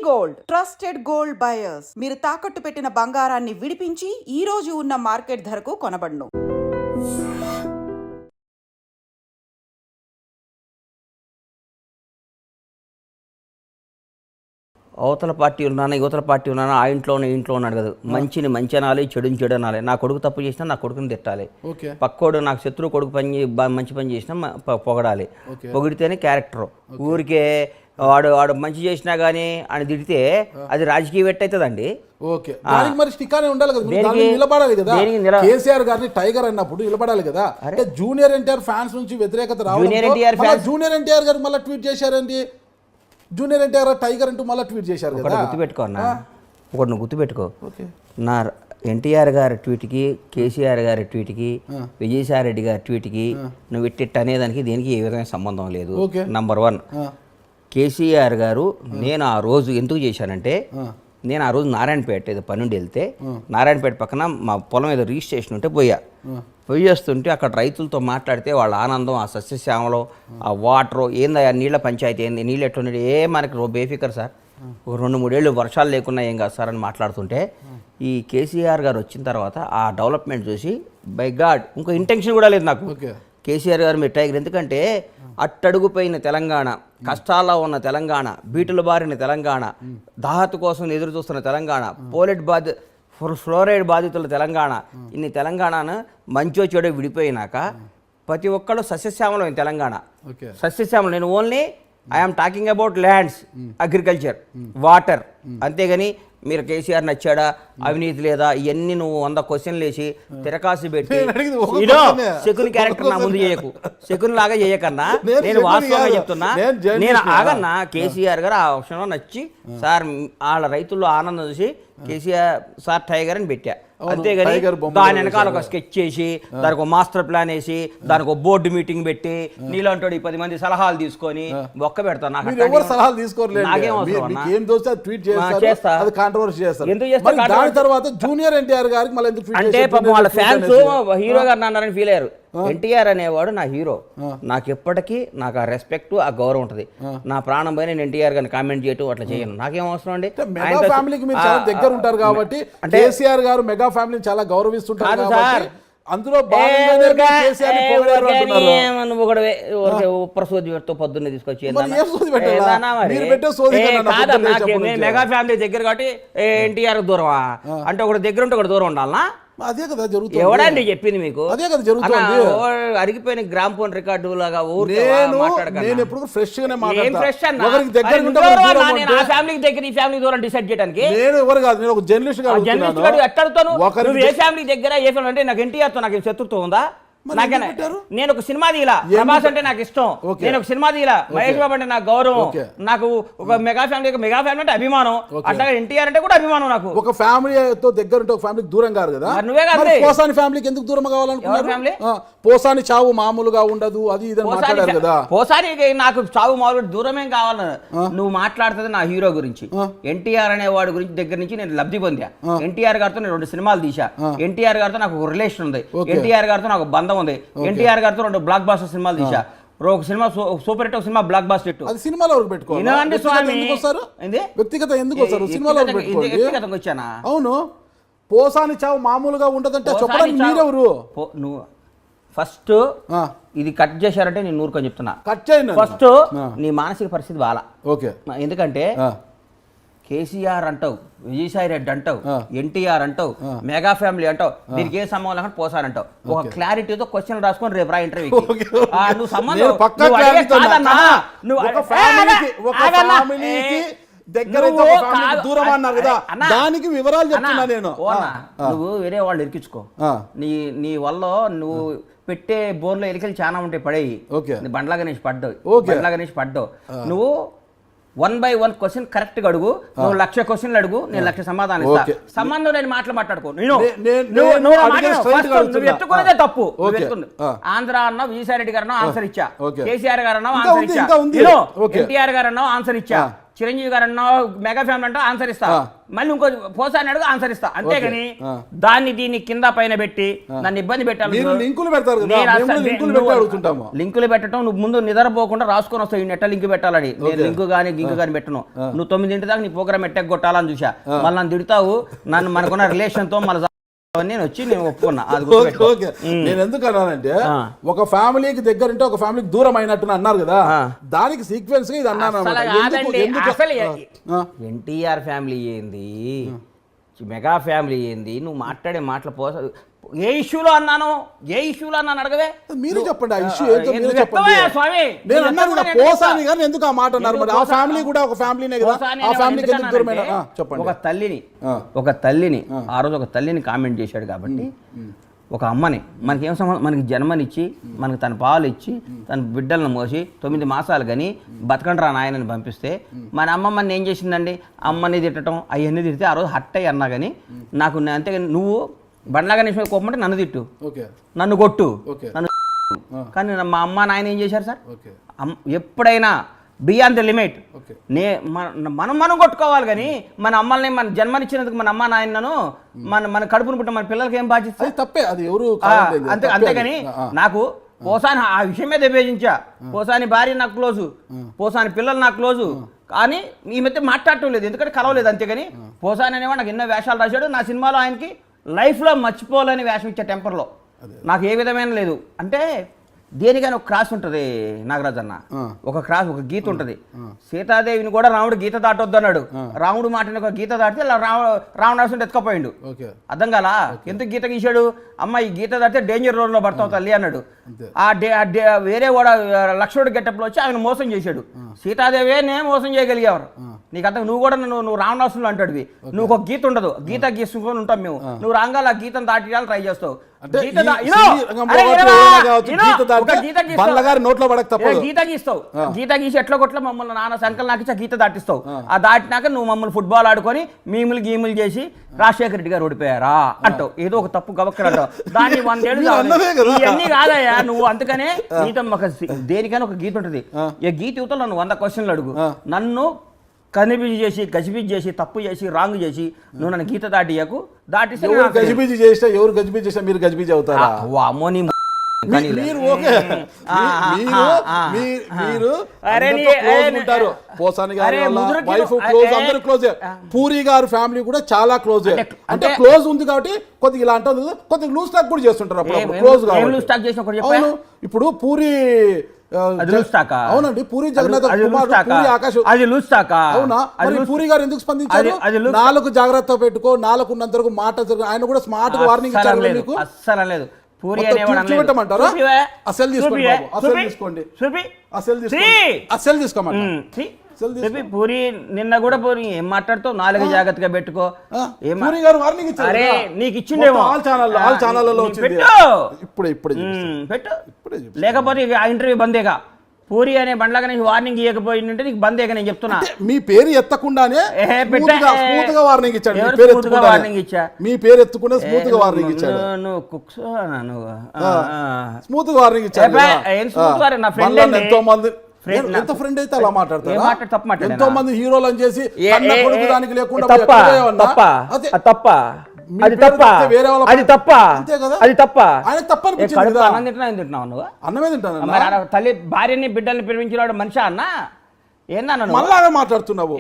Gold trusted gold buyers. మీరు తాకట్టు పెట్టిన బంగారాన్ని విడిపించి ఈ రోజు ఉన్న మార్కెట్ ధరకు కొనబడును. అవతల పార్టీ ఉన్నాను యువతల పార్టీ ఉన్నాను ఆ ఇంట్లోనే ఇంట్లో ఉన్నాడు కదా. మంచిని మంచి అనాలి, చెడుని చెడు అనాలి. నా కొడుకు తప్పు చేసినా నా కొడుకుని తిట్టాలి. పక్కోడు నాకు శత్రువు కొడుకు మంచి పని చేసినా పొగడాలి. పొగిడితేనే క్యారెక్టర్. ఊరికే వాడు మంచి చేసినా కానీ అని తిడితే అది రాజకీయ వెట్ అవుతుందండి. ఓకే, దానికి మరి స్టికానే ఉండాలి కదా, నిలబడాలి కదా. కేసీఆర్ గారిని టైగర్ అన్నప్పుడు నిలబడాలి కదా. అంటే జూనియర్ ఎన్టీఆర్ ఫ్యాన్స్ నుంచి వ్యతిరేకత రావడం, జూనియర్ ఎన్టీఆర్ గారు మళ్ళీ ట్వీట్ చేశారండి. జూనియర్ ఎన్టీఆర్ టైగర్ అంటూ మళ్ళీ ట్వీట్ చేశారు కదా. గుర్తుపెట్టుకో అన్న, ఒకటి నువ్వు గుర్తుపెట్టుకో. నా ఎన్టీఆర్ గారి ట్వీట్కి, కేసీఆర్ గారి ట్వీట్కి, విజయసాయి రెడ్డి గారి ట్వీట్కి నువ్వు ఇట్టిట్ అనేదానికి దేనికి ఏ విధంగా సంబంధం లేదు. నంబర్ 1, కేసీఆర్ గారు నేను ఆ రోజు ఎందుకు చేశానంటే, నేను ఆ రోజు నారాయణపేట ఏదో పని నుండి వెళ్తే నారాయణపేట పక్కన మా పొలం ఏదో రిజిస్ట్రేషన్ ఉంటే పోయి చేస్తుంటే అక్కడ రైతులతో మాట్లాడితే వాళ్ళ ఆనందం, ఆ సస్యశ్యామలో, ఆ వాటరు ఏందా, నీళ్ళ పంచాయతీ ఏంది, నీళ్ళు ఎట్లున్నాడు, మనకి బేఫికర్ సార్, 2-3 ఏళ్ళు వర్షాలు లేకున్నా ఏం కాదు సార్ అని మాట్లాడుతుంటే, ఈ కేసీఆర్ గారు వచ్చిన తర్వాత ఆ డెవలప్మెంట్ చూసి బై గాడ్ ఇంకో ఇంటెన్షన్ కూడా లేదు నాకు. కేసీఆర్ గారు మీరు టైగర్, ఎందుకంటే అట్టడుగుపోయిన తెలంగాణ, కష్టాల్లో ఉన్న తెలంగాణ, బీటులు బారిన తెలంగాణ, దాహత కోసం ఎదురు చూస్తున్న తెలంగాణ, ఫ్లోరైడ్ బాధితుల తెలంగాణ, ఇన్ని తెలంగాణను మంచో చెడో విడిపోయినాక ప్రతి ఒక్కళ్ళు సస్యశ్యామలం తెలంగాణ. సస్యశ్యామలం. నేను only I'm talking about lands, agriculture, water. అంతేగాని మీరు కేసీఆర్ నచ్చాడా, అవినీతి లేదా, ఇవన్నీ నువ్వు 100 క్వశ్చన్లు వేసి తిరకాసి పెట్టి శకుని క్యారెక్టర్ నా ముందు చేయకు. శకుని లాగా చేయకన్నా నేను వాస్తవంగా చెప్తున్నా. నేను ఆగన్నా, కేసీఆర్ గారు ఆ విషయంలో నచ్చి సార్ వాళ్ళ రైతుల్లో ఆనందం చూసి కేసీఆర్ సార్ టైగర్ అని పెట్టా. అంతేగాని దాని వెనకాల ఒక స్కెచ్ చేసి దానికి ఒక మాస్టర్ ప్లాన్ వేసి దానికి ఒక బోర్డు మీటింగ్ పెట్టి నీలాంటి 10 మంది సలహాలు తీసుకొని బొక్క పెడతాను. సలహాలు తీసుకోలేదు, జూనియర్ ఎన్టీఆర్ గారికి అంటే పాపం వాళ్ళ ఫ్యాన్స్ హీరో గారు అన్నారని ఫీల్ అయ్యారు. ఎన్టీఆర్ అనేవాడు నా హీరో, నాకు ఎప్పటికీ నాకు ఆ రెస్పెక్ట్, ఆ గౌరవం ఉంటుంది. నా ప్రాణం పైన నేను ఎన్టీఆర్ గారిని కామెంట్ చేయటం అట్లా చేయను. నాకేం అవసరం అండి. మెగా ఫ్యామిలీకి మీరు చాలా దగ్గర ఉంటారు కాబట్టి, కేసీఆర్ గారు మెగా ఫ్యామిలీని చాలా గౌరవిస్తుంటారు కాబట్టి అందులో పొద్దున్నే తీసుకొచ్చి మెగా ఫ్యామిలీ దగ్గర కాబట్టి ఎన్టీఆర్ దూరమా అంటే ఒకటి దగ్గర ఉంటే ఒకటి దూరం ఉండాలనా? అదే కదా జరుగుతుంది. ఎవడండి చెప్పింది మీకు? అదే కదా జరుగుతుంది. అరిగిపోయిన గ్రామ్ ఫోన్ రికార్డు లాగా నేను ఎప్పుడు ఫ్రెష్ గానే ఫ్యామిలీకి దగ్గర ఈ ఫ్యామిలీ దూరం డిసైడ్ చేయడానికి నేను ఎవరు కాదు, నేను ఒక జర్నలిస్ట్ గా ఎక్కడుతాను. ఏ ఫ్యామిలీ దగ్గర ఏ ఫ్యామిలీ అంటే నాకు ఎన్టీఆర్ తో నాకు శత్రుత్వం ఉందా? నేను ఒక సినిమా తీయలా, ప్రభాస్ అంటే నాకు ఇష్టం, నేను ఒక సినిమా తీయలా, మహేష్ బాబు అంటే నాకు గౌరవం, నాకు ఒక మెగా ఫ్యామిలీ అంటే అభిమానం, అట్లాగే ఎన్టీఆర్ అంటే కూడా అభిమానం. నాకు ఒక ఫ్యామిలీతో దగ్గర ఉంటే ఒక ఫ్యామిలీకి దూరం కాదు కదా. నువ్వే కాదు, పోసాని ఫ్యామిలీకి ఎందుకు దూరం కావాలనుకున్నారు? పోసాని చావు మామూలుగా ఉండదు అది ఇది మాట్లాడారు కదా. పోసానికి నాకు చావు మామూలు దూరమేం కావాలి. నువ్వు మాట్లాడుతుంది నా హీరో గురించి, ఎన్టీఆర్ అనే వాడి గురించి దగ్గర నుంచి నేను లబ్ధి పొందా. ఎన్టీఆర్ గారితో నేను 2 సినిమాలు తీసా, ఎన్టీఆర్ గారితో నాకు ఒక రిలేషన్ ఉంది, ఎన్టీఆర్ గారితో నాకు బంధం ఉంది, ఎన్టీఆర్ గారితో 2 బ్లాక్ బాస్టర్ సినిమాలు తీసా. ఒక సినిమా సూపర్ హిట్, ఒక సినిమా బ్లాక్ బాస్టర్ హిట్. అది సినిమాలో పెట్టుకోవాలి. వ్యక్తిగత ఎందుకు వస్తారు? సినిమాలో వ్యక్తిగతంగా వచ్చానా? అవును, పోసాని చావు మామూలుగా ఉండదంటే చెప్పడానికి మీరెవరు? నువ్వు ఫస్ట్ ఇది కట్ చేశారంటే నేను నూరుకొని చెప్తున్నా. కట్ చేయండి. ఫస్ట్ నీ మానసిక పరిస్థితి బాలా. ఓకే, ఎందుకంటే కేసీఆర్ అంటావు, విజయసాయి రెడ్డి అంటావు, ఎన్టీఆర్ అంటావు, మెగా ఫ్యామిలీ అంటావు, దీనికి ఏ సంబంధం లేకుండా పోసారంటావు. ఒక క్లారిటీతో క్వశ్చన్ రాసుకొని రేపు రా ఇంటర్వ్యూ. నువ్వు సంబంధం దానికి వివరాలు చెప్తున్నా నేను. నువ్వు వేరే వాళ్ళు ఇరికించుకో, నీ వల్ల నువ్వు పెట్టే బోన్లో ఎలికలు చాలా ఉంటాయి, పడేయి. బండ్లా గణేష్ పడ్డావు. నువ్వు 1 by 1 క్వశ్చన్ కరెక్ట్ గా అడుగు. నువ్వు 1,00,000 క్వశ్చన్లు అడుగు, నేను 1,00,000 సమాధానం ఇస్తా. సంబంధం లేని మాటలు మాట్లాడుకో. నువ్వు ఎత్తుకునేదే తప్పు. ఆంధ్ర అన్నావు, విజయసాయి రెడ్డి గారు అన్నావు, ఆన్సర్ ఇచ్చా. కేసీఆర్ గారు అన్నావు, ఆన్సర్ ఇచ్చా. ఎన్టీఆర్ గారు అన్నావు, ఆన్సర్ ఇచ్చా. చిరంజీవి గారు అన్నా మెగా ఫ్యామిలీ అంటే ఆన్సర్ ఇస్తా, మళ్ళీ ఇంకో పోసాని అడుగు ఆన్సర్ ఇస్తా, అంతేగాని దాన్ని దీన్ని కింద పైన పెట్టి నన్ను ఇబ్బంది పెట్టాలి. లింకులు పెట్టడం నువ్వు ముందు నిద్రపోకుండా రాసుకొని వస్తావు, నెట్ట లింక్ పెట్టాలని. నేను లింకు కానీ గింకు కానీ పెట్టను. నువ్వు 9 దాకా నీ ప్రోగ్రామ్ ఎట్టకు కొట్టాలని చూసా, మళ్ళీ నన్ను తిడతావు, నన్ను మనకున్న రిలేషన్ తో మళ్ళీ నేను వచ్చి నేను ఒప్పుకున్నా. నేను ఎందుకు అన్నానంటే ఒక ఫ్యామిలీకి దగ్గరంటే ఒక ఫ్యామిలీకి దూరం అయినట్టు అన్నారు కదా, దానికి సీక్వెన్స్ ఇది అన్నాను. ఎన్టీఆర్ ఫ్యామిలీ ఏంది, మెగా ఫ్యామిలీ ఏంది, నువ్వు మాట్లాడే మాటలు ఏ ఇష్యూలో అన్నాను, ఏ ఇష్యూలో అన్నాను అడగవే. మీరు చెప్పండి ఆ ఇష్యూ ఏంటో మీరు చెప్పండి. నేను అన్నాను కదా పోసాని కానీ ఎందుకు ఆ మాట అన్నారు మరి? ఆ ఫ్యామిలీ కూడా ఒక ఫ్యామిలీనే కదా, ఆ ఫ్యామిలీకి ఎందుకు దూరమైన? చెప్పండి. ఒక తల్లిని ఆ రోజు ఒక తల్లిని కామెంట్ చేశాడు కాబట్టి, ఒక అమ్మని మనకేం మనకి జన్మనిచ్చి మనకి తన పాలు ఇచ్చి తన బిడ్డలను మోసి 9 మాసాలు కానీ బతకండి రా నాయనని పంపిస్తే మన అమ్మమ్మని ఏం చేసిందండి? అమ్మని తిట్టడం అవన్నీ తిడితే ఆ రోజు హట్ అయ్యి అన్నా కానీ నాకు అంతేగాని నువ్వు బండ్లాగా నిమిషం కోపమంటే నన్ను తిట్టు, నన్ను కొట్టు, నన్ను. కానీ మా అమ్మ నాయన ఏం చేశారు సార్? ఎప్పుడైనా బియాండ్ ద లిమిట్ మనం కొట్టుకోవాలి కానీ మన అమ్మల్ని మన జన్మనిచ్చినందుకు మన అమ్మ నాయనను మన కడుపును పుట్టిన మన పిల్లలకి ఏం బాధ్యత? తప్పే అది ఎవరు అంతేగాని నాకు పోసాని ఆ విషయం మీద విభేజించా. పోసాని భార్య నాకు క్లోజు, పోసాని పిల్లలు నాకు క్లోజు, కానీ ఈ మధ్య మాట్లాడటం లేదు, ఎందుకంటే కలవలేదు. అంతేగాని పోసాని అనేవాడు నాకు ఎన్నో వేషాలు రాశాడు. నా సినిమాలో ఆయనకి లైఫ్లో మర్చిపోలేని వేషం ఇచ్చే టెంపర్లో నాకు ఏ విధమైన లేదు. అంటే దేనికైనా ఒక క్రాస్ ఉంటుంది నాగరాజ్ అన్న, ఒక క్రాస్ ఒక గీత ఉంటుంది. సీతాదేవిని కూడా రాముడు గీత దాటొద్దు అన్నాడు. రాముడు మాటని ఒక గీత దాటితే రావణాసుని ఎత్తుకపోయిండు. అర్థం కాలా? ఎందుకు గీత గీశాడు? అమ్మ ఈ గీత దాటితే డేంజర్ రోడ్లో పడతావు తల్లి అన్నాడు. వేరే కూడా లక్ష్మణుడు గెటప్లో వచ్చి ఆయన మోసం చేశాడు. సీతాదేవి నేను మోసం చేయగలిగేవారు. నీకు అంత నువ్వు కూడా నువ్వు రావణాసులు అంటాడువి. నువ్వు ఒక గీత ఉండదు, గీత గీసుకొని ఉంటాం మేము. నువ్వు రాగాల గీతను దాటియాలని ట్రై చేస్తావు. గీత గీసి ఎట్లా కొట్లా మమ్మల్ని నాన్న సంకల్ నాకు గీత దాటిస్తావు. ఆ దాటినాక నువ్వు మమ్మల్ని ఫుట్బాల్ ఆడుకొని మీములు గీములు చేసి రాజశేఖర రెడ్డి గారు ఓడిపోయారా అంటావు. ఏదో ఒక తప్పు గవక్కర్ అంటావు. దాన్ని 100 ఏళ్ళు ఇవన్నీ కాదయ్యా నువ్వు. అందుకనే గీత దేనికైనా ఒక గీత ఉంటుంది. ఈ గీత యువతలో నన్ను 100 క్వశ్చన్లు అడుగు. నన్ను కనిపిజి చేసి గజిబిజి చేసి తప్పు చేసి రాంగ్ చేసి నువ్వు నన్ను గీత దాటియకు. దాటిస్తే గజిబిజి చేసినా ఎవరు గజిబిజి చేసినా మీరు గజిబిజి అవుతారా? అమ్మోని పూరి గారు ఫ్యామిలీ కూడా చాలా క్లోజ్. అంటే క్లోజ్ ఉంది కాబట్టి కొద్దిగా ఇలా అంటుంది, కొద్దిగా లూజ్ టాక్ కూడా చేస్తుంటారు అప్పుడు క్లోజ్ కాబట్టి. ఇప్పుడు పూరి అవునండి, పూరి జగన్నాథ్ పూరి ఆకాశ్ అవునా? పూరి గారు ఎందుకు స్పందించారు? 4 జాగ్రత్త పెట్టుకో, 4 ఉన్నంత వరకు మాట జరుగు. ఆయన కూడా స్మార్ట్ గా వార్నింగ్ ఇచ్చారు మీకు. అస్సలు లేదు. పూరి చూపెట్టమంటారా? అసలు తీసుకోండి బాబు, అసలు తీసుకోండి, అసలు తీసుకోమంటారు. పూరి నిన్న కూడా పూరి ఏం మాట్లాడుతావు? 4 జాగ్రత్తగా పెట్టుకో. అరే నీకు ఇచ్చిండేమో పెట్టు, లేకపోతే ఆ ఇంటర్వ్యూ బందేగా. పూరి అనే బండ్లాగా నీకు వార్నింగ్ ఇవ్వకపోయిందంటే నీకు బందేగా నేను చెప్తున్నా. మీ పేరు ఎత్తకుండానే వార్నింగ్ ఇచ్చా. మీ పేరు ఎత్తుకుంటే స్మూత్ గా వార్నింగ్ ఇచ్చాడు. నువ్వు కుక్స్ స్మూత్ గా వార్నింగ్ ఇచ్చాడు. నా ఫ్రెండ్ ఎంతో మంది ఎంత ఫ్రెండ్ అయితే అలా మాట్లాడతారు. ఎంతో మంది హీరోలు అని చేసి దానికి లేకుండా తల్లి భార్యని బిడ్డల్ని ప్రేమించినాడు మనిషి అన్న ఏందన్నా మాట్లాడుతున్నావు?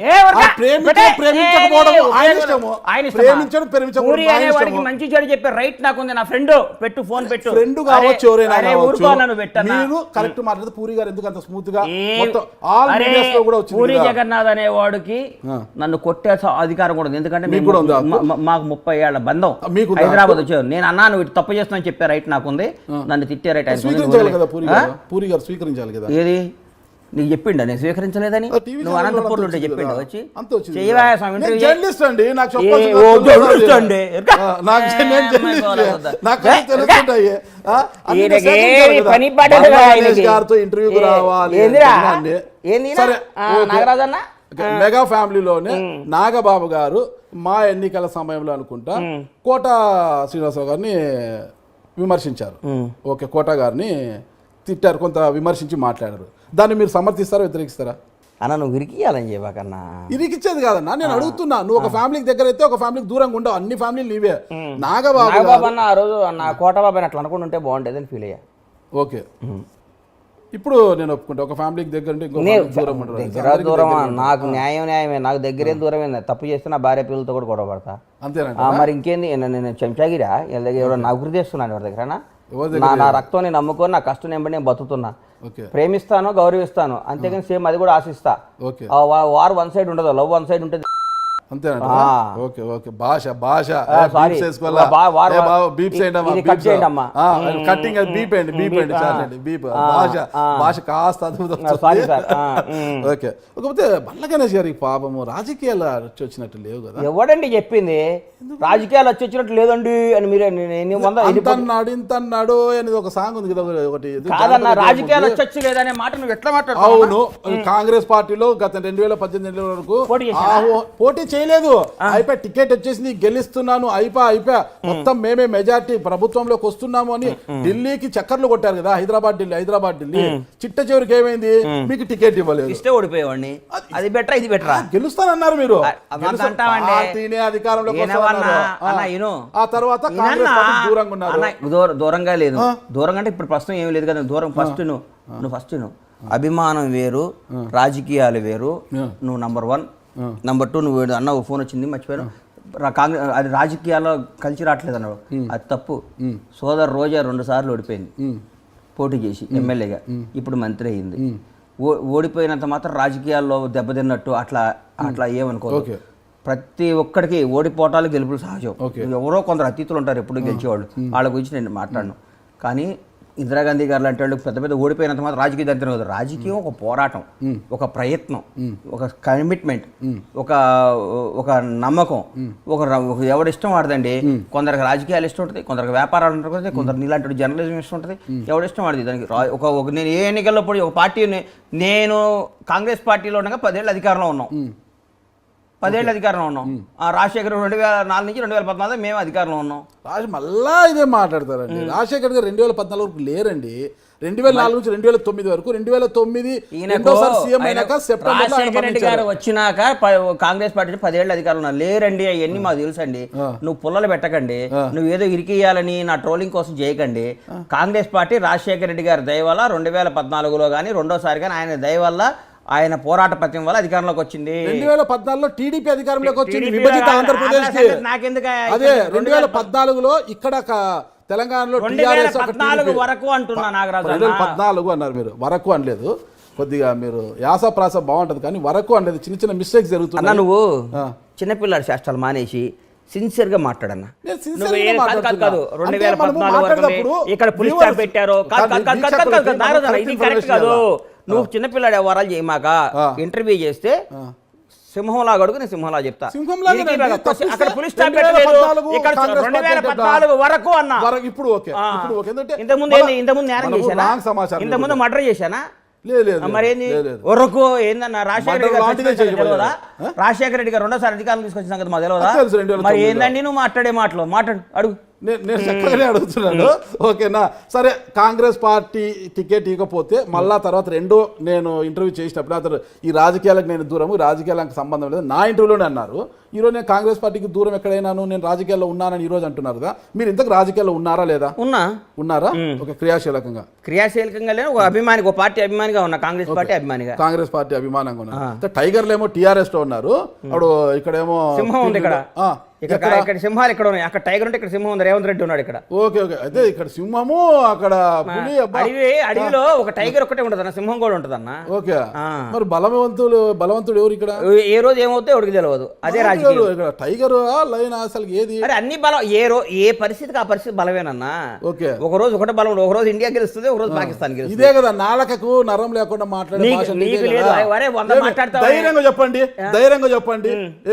మంచి చెడు చెప్పే రైట్ నాకుంది. నా ఫ్రెండ్ పెట్టు, ఫోన్ పెట్టు. ఫ్రెండ్ కావచ్చు ఎవరైనా కరెక్ట్ మాట్లాడితే పూరి గారు ఎందుకు అంత స్మూత్ గా? పూరి జగన్నాథ్ అనే వాడికి నన్ను కొట్టే అధికారం కూడా ఉంది. ఎందుకంటే మాకు 30 ఏళ్ల బంధం. హైదరాబాద్ వచ్చారు, నేను అన్నా నువ్వు ఇటు తప్పు చేస్తున్నా చెప్పే రైట్ నాకుంది. నన్ను తిట్టే రైట్ పూరి గారు స్వీకరించాలి కదా. ఏది నీకు చెప్పిండ నేను స్వీకరించలేదని? నువ్వు అనంతపూర్లో ఉంటే చెప్పిండ వచ్చి నాగరాజన్న మెగా ఫ్యామిలీలోనే నాగబాబు గారు మా ఎన్నికల సమయంలో అనుకుంటా కోట శ్రీనివాసరావు గారిని విమర్శించారు. ఓకే, కోట గారిని తిట్టారు, కొంత విమర్శించి మాట్లాడారు. దాన్ని మీరు సమర్థిస్తారా వ్యతిరేకిస్తారా? అన్న నువ్వు ఇరికియాలని చెప్పకన్నా. ఇరికిచ్చేది కాదన్నా, నేను అడుగుతున్నా. నువ్వు ఒక ఫ్యామిలీకి దగ్గర అయితే ఒక ఫ్యామిలీకి దూరంగా ఉండవు, అన్ని ఫ్యామిలీలు నీవే. నాగబాబు అన్న ఆ రోజు నా కోటబాబు అట్లా అనుకుంటూ ఉంటే బాగుంటుంది అని ఫీల్ అయ్యా. ఓకే, ఇప్పుడు నేను ఒప్పుకుంటా ఒక ఫ్యామిలీకి దగ్గర ఉంటే దూరం. నాకు న్యాయమే, నాకు దగ్గరేం దూరమే. తప్పు చేస్తే నా భార్య పిల్లలతో కూడా గొడవ పడతా. అంతేనా? మరి ఇంకేంది, నేను చెంచాగిరా వీళ్ళ దగ్గర ఎవరో నా గురి చేస్తున్నాను ఎవరి దగ్గర. నా రక్తం నేను నమ్ముకొని నా కష్టం నేను బతుకుతున్నా, ప్రేమిస్తాను, గౌరవిస్తాను, అంతేగాని సేమ్ అది కూడా ఆశిస్తా. వార్ వన్ సైడ్ ఉండదు, లవ్ వన్ సైడ్ ఉంటుంది. అంతేనా? ఓకే ఓకే, భాష కాస్త ఓకే. కాకపోతే బండ్ల గణేష్ గారికి పాపము రాజకీయాలు వచ్చి వచ్చినట్టు లేవు కదా. ఎవడండి చెప్పింది రాజకీయాలు వచ్చి వచ్చినట్టు లేదండి అని? మీరు ఇంతన్నాడు అనేది ఒక సాంగ్ ఉంది కదా ఒకటి. కాదన్న, రాజకీయాలు వచ్చి లేదనే మాట నువ్వు ఎట్లా మాట్లాడు? అవును, కాంగ్రెస్ పార్టీలో గత 2018 వరకు పోటీ చేయలేదు. అయిపోయి టికెట్ వచ్చేసింది, గెలుస్తున్నాను, అయిపోయా మొత్తం మేమే మెజార్టీ ప్రభుత్వంలోకి వస్తున్నాము అని ఢిల్లీకి చక్కర్లు కొట్టారు కదా. హైదరాబాద్ ఢిల్లీ చిట్ట చివరికి ఏమైంది, మీకు టికెట్ ఇవ్వలేదు, ఇస్తే ఓడిపోయేవాడిని. అది బెటర్, ఇది బెటరా? గెలుస్తానన్నారు మీరు, అధికారంలోకి ఆ తర్వాత దూరంగా ఉన్నారు. దూరంగా లేదు, దూరంగా అంటే ఇప్పుడు ప్రశ్న ఏమి లేదు కదా. దూరం ఫస్ట్ నువ్వు అభిమానం వేరు, రాజకీయాలు వేరు. నువ్వు నంబర్ 1. నంబర్ 2 నువ్వు అన్న ఫోన్ వచ్చింది మర్చిపోయాను, కాంగ్రెస్ అది రాజకీయాల్లో కలిసి రావట్లేదు అన్నావు, అది తప్పు. సోదరు రోజా 2 సార్లు ఓడిపోయింది పోటీ చేసి ఎమ్మెల్యేగా, ఇప్పుడు మంత్రి అయ్యింది. ఓడిపోయినంత మాత్రం రాజకీయాల్లో దెబ్బతిన్నట్టు అట్లా ఏమనుకో. ప్రతి ఒక్కడికి ఓడిపోవటాలు గెలుపులు సహజం. ఎవరో కొందరు అతీతులు ఉంటారు ఎప్పుడు గెలిచేవాళ్ళు, వాళ్ళ గురించి నేను మాట్లాడను. కానీ ఇందిరాగాంధీ గారు లాంటి వాళ్ళు పెద్ద ఎవడిపోయినంత మాత్రం రాజకీయ దరిద్రం కాదు. రాజకీయం ఒక పోరాటం, ఒక ప్రయత్నం, ఒక కమిట్మెంట్, ఒక నమ్మకం. ఎవడిష్టం వాడదండి. కొందరికి రాజకీయాలు ఇష్టం ఉంటుంది, కొందరికి వ్యాపారాలు ఉంటుంది, కొందరు నీలాంటి జర్నలిజం ఇష్టం ఉంటుంది. ఎవడిష్టం వాడిది దానికి. నేను ఏ ఎన్నికల్లో పడి ఒక పార్టీ, నేను కాంగ్రెస్ పార్టీలో ఉండగా 10 ఏళ్ళు అధికారంలో ఉన్నాం. 10 ఏళ్ళు అధికారంలో ఉన్నాం. రాజశేఖర్ 2004 నుంచి 2014 మేము అధికారంలో ఉన్నాం. మళ్ళా ఇదే మాట్లాడతారండి. రాజశేఖర్ గారు 2014 వరకు లేరండి. 2004 నుంచి 2009 వరకు. 2009 సీఎం అయినాక రాజశేఖర రెడ్డి గారు వచ్చినాక కాంగ్రెస్ పార్టీ 10 ఏళ్ళు అధికారంలో ఉన్నారు. లేరండి, అవన్నీ మాకు తెలుసండి. నువ్వు పుల్లలు పెట్టకండి, నువ్వు ఏదో ఇరికియాలని నా ట్రోలింగ్ కోసం చేయకండి. కాంగ్రెస్ పార్టీ రాజశేఖర రెడ్డి గారి దయ వల్ల 2014లో కానీ రెండోసారి కానీ ఆయన దయ వల్ల, ఆయన పోరాట పత్యం వల్ల అధికారంలోకి వచ్చింది. 2014లో టీడీపీ అధికారంలోకి వచ్చింది, విభజిత ఆంధ్రప్రదేశ్. అదే 2014లో ఇక్కడ తెలంగాణలో 2014 వరకు అంటున్నా నాగరాజు. 2014 అన్నారు మీరు, వరకు అనలేదు. కొద్దిగా మీరు యాస ప్రాస బాగుంటది కానీ వరకు అనలేదు. చిన్న చిన్న మిస్టేక్స్ జరుగుతున్నాయి. నువ్వు చిన్నపిల్లాడి శాస్త్రాలు మానేసి సిన్సియర్ గా మాట్లాడన్నా. 2014 ఇక్కడ పులిస్ స్టాప్ పెట్టారు, ఇది కరెక్ట్ కాదు. నువ్వు చిన్నపిల్లాడి వ్యవహారాలు చేయమాక. ఇంటర్వ్యూ చేస్తే సింహంలా గడుగు, నేను సింహంలా చెప్తా. అక్కడ పులిస్ స్టాప్ పెట్టలేదు, ఇక్కడ 2014 వరకు అన్నా. ఇప్పుడు ఇంతకుముందు నేరం చేశానా? ఇంతకుముందు మర్డర్ చేశానా? మరేంది వరకు ఏందన్నా? రాజశేఖర రెడ్డి గారు రెండోసారి అధికారం తీసుకొచ్చిన సంగతి మాకు తెలియదా? మరి ఏందండి నువ్వు మాట్లాడే మాటలు? మాట్లాడు, అడుగు. నేను చక్కగానే అడుగుతున్నాను. ఓకేనా, సరే. కాంగ్రెస్ పార్టీ టికెట్ ఇవ్వకపోతే మళ్ళా తర్వాత నేను ఇంటర్వ్యూ చేసినప్పుడు అతను ఈ రాజకీయాలకు నేను దూరము, రాజకీయాలకు సంబంధం లేదు నా ఇంటర్వ్యూలోనే అన్నారు. ఈరోజు నేను కాంగ్రెస్ పార్టీకి దూరం ఎక్కడైనాను, నేను రాజకీయాల్లో ఉన్నానని ఈరోజు అంటున్నారు కదా. మీరు ఇంతకు రాజకీయాల్లో ఉన్నారా లేదా? ఉన్నారా? ఒక క్రియాశీలకంగా లేదు, ఒక అభిమాని, ఒక పార్టీ అభిమానిగా ఉన్నా. కాంగ్రెస్ పార్టీ అభిమానంగా ఉన్నారు. టైగర్లు ఏమో టీఆర్ఎస్ లో ఉన్నారు. అప్పుడు ఇక్కడేమో సింహం ఉంది. ఇక్కడ సింహాలు ఇక్కడ ఉన్నాయి. అక్కడ టైగర్ ఉంటే ఇక్కడ సింహం ఉంది. రేవంత్ రెడ్డి ఉన్నాడు ఇక్కడ. ఓకే అయితే ఇక్కడ సింహము, అక్కడ అడవిలో ఒక టైగర్ ఒక్కటే ఉంటదన్న, సింహం కూడా ఉంటదన్న. ఓకే, మరి బలవంతుడు ఎవరు ఇక్కడ? ఏ రోజు ఏమవుతుందో ఎవరికి తెలియదు. అదే రాజకీయం. ఇక్కడ టైగర్ లైన్ అసలు ఏది? అరే అన్ని బలం, ఏ పరిస్థితికి ఆ పరిస్థితి బలమేనన్నా. ఓకే, ఒక రోజు ఒకటే బలం, ఒక రోజు ఇండియా గెలుస్తుంది, ఒక రోజు పాకిస్తాన్ గెలుస్తుంది. ఇదే కదా నాలుకకు నరం లేకుండా మాట్లాడే భాష. ధైర్యంగా చెప్పండి.